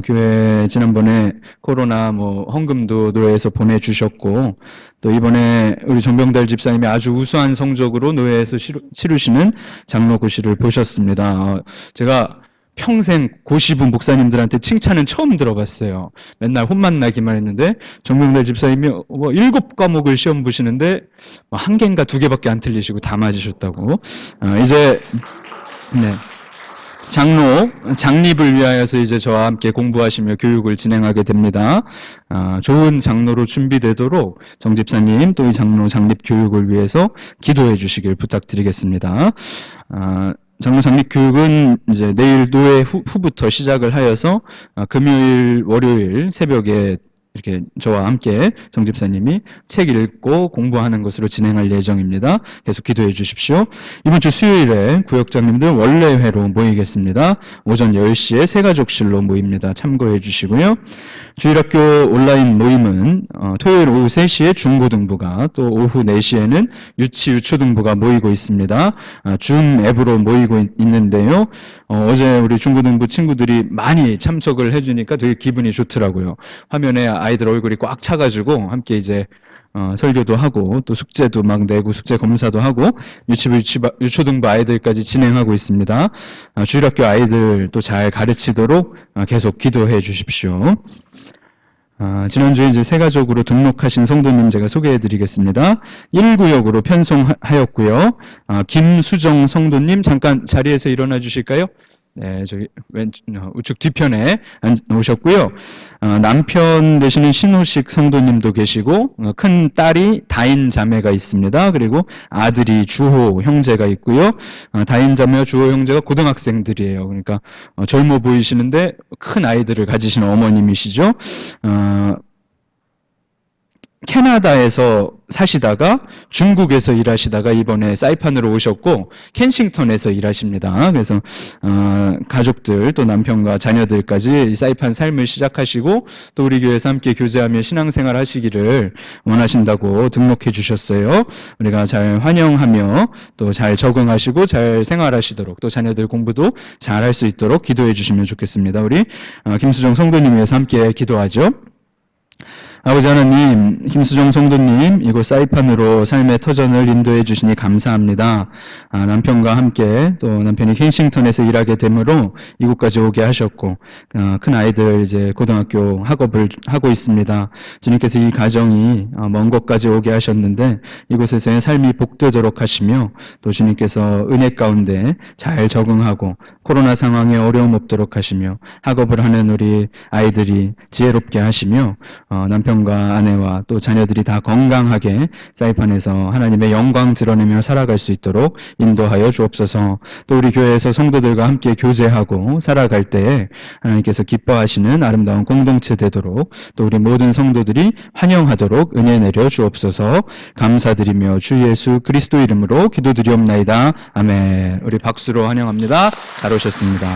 교회 지난번에 코로나 헌금도 노회에서 보내주셨고 또 이번에 우리 정병달 집사님이 아주 우수한 성적으로 노회에서 치르시는 장로고시를 보셨습니다. 제가 평생 고시부 목사님들한테 칭찬은 처음 들어봤어요. 맨날 혼만 나기만 했는데 정명달 집사님이 7과목을 시험 보시는데 1개인가 2개밖에 안 틀리시고 다 맞으셨다고. 이제 네. 장립을 위하여서 이제 저와 함께 공부하시며 교육을 진행하게 됩니다. 좋은 장로로 준비되도록 정 집사님 또 이 장로 장립 교육을 위해서 기도해 주시길 부탁드리겠습니다. 장로 장립 교육은 이제 내일 노회 후부터 시작을 하여서 금요일, 월요일 새벽에 이렇게 저와 함께 정 집사님이 책 읽고 공부하는 것으로 진행할 예정입니다. 계속 기도해 주십시오. 이번 주 수요일에 구역장님들 원래회로 모이겠습니다. 오전 10시에 새가족실로 모입니다. 참고해 주시고요. 주일학교 온라인 모임은 토요일 오후 3시에 중고등부가, 또 오후 4시에는 유초등부가 모이고 있습니다. 줌 앱으로 모이고 있는데요. 어제 우리 중고등부 친구들이 많이 참석을 해주니까 되게 기분이 좋더라고요. 화면에 아이들 얼굴이 꽉 차가지고 함께 이제 설교도 하고 또 숙제도 막 내고 숙제 검사도 하고 유초등부 아이들까지 진행하고 있습니다. 주일학교 아이들 또 잘 가르치도록 계속 기도해 주십시오. 지난주에 이제 새가족으로 등록하신 성도님 제가 소개해 드리겠습니다. 1구역으로 편송하였고요. 김수정 성도님 잠깐 자리에서 일어나 주실까요? 네, 저기 우측 뒤편에 오셨고요. 남편 되시는 신호식 성도님도 계시고, 큰 딸이 다인 자매가 있습니다. 그리고 아들이 주호 형제가 있고요. 다인 자매와 주호 형제가 고등학생들이에요. 그러니까 젊어 보이시는데 큰 아이들을 가지신 어머님이시죠. 캐나다에서 사시다가 중국에서 일하시다가 이번에 사이판으로 오셨고 켄싱턴에서 일하십니다. 그래서 가족들 또 남편과 자녀들까지 사이판 삶을 시작하시고 또 우리 교회에서 함께 교제하며 신앙생활 하시기를 원하신다고 등록해 주셨어요. 우리가 잘 환영하며 또 잘 적응하시고 잘 생활하시도록 또 자녀들 공부도 잘 할 수 있도록 기도해 주시면 좋겠습니다. 우리 김수정 성도님 위해서 함께 기도하죠. 아버지 하나님, 김수정 성도님 이곳 사이판으로 삶의 터전을 인도해 주시니 감사합니다. 남편과 함께 또 남편이 켄싱턴에서 일하게 되므로 이곳까지 오게 하셨고 큰 아이들 이제 고등학교 학업을 하고 있습니다. 주님께서 이 가정이 먼 곳까지 오게 하셨는데 이곳에서의 삶이 복되도록 하시며 또 주님께서 은혜 가운데 잘 적응하고 코로나 상황에 어려움 없도록 하시며 학업을 하는 우리 아이들이 지혜롭게 하시며 남편과 아내와 또 자녀들이 다 건강하게 사이판에서 하나님의 영광 드러내며 살아갈 수 있도록 인도하여 주옵소서. 또 우리 교회에서 성도들과 함께 교제하고 살아갈 때에 하나님께서 기뻐하시는 아름다운 공동체 되도록 또 우리 모든 성도들이 환영하도록 은혜 내려 주옵소서. 감사드리며 주 예수 그리스도 이름으로 기도드리옵나이다. 아멘. 우리 박수로 환영합니다. 잘 오셨습니다.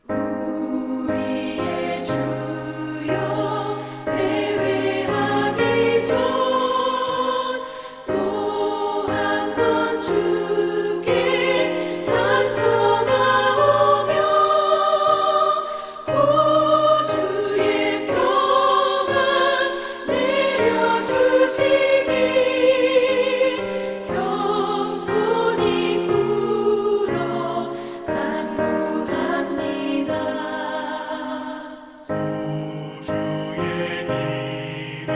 우리의 주여 패배하기 전 또 한 번 주께 찬송하오며 구주의 평안 내려주시기 겸손히 꿇어 간구합니다. 주의 이름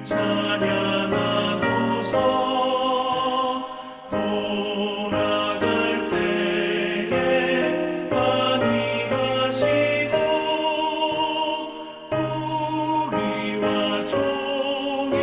찬양하고서 돌아갈 때에 안위하시고 우리와 종일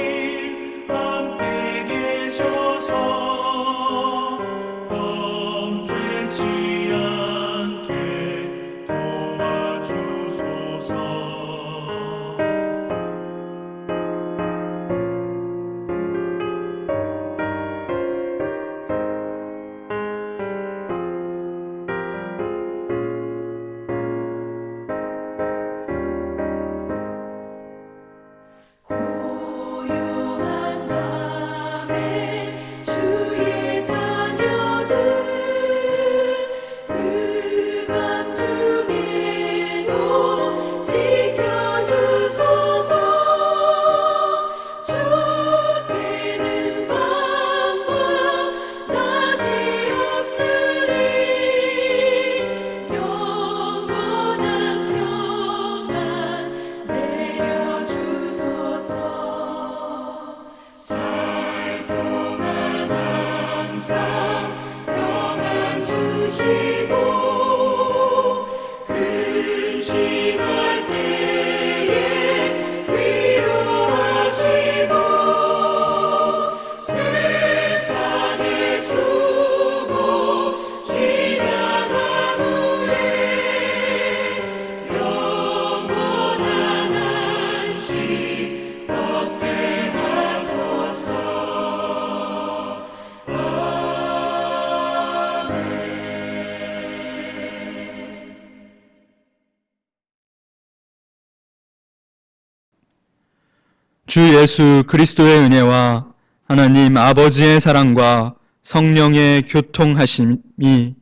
주 예수 그리스도의 은혜와 하나님 아버지의 사랑과 성령의 교통하심이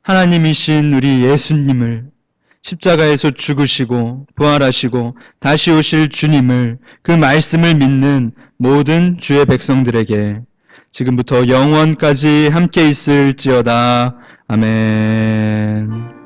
하나님이신 우리 예수님을 십자가에서 죽으시고 부활하시고 다시 오실 주님을 그 말씀을 믿는 모든 주의 백성들에게 지금부터 영원까지 함께 있을지어다. 아멘.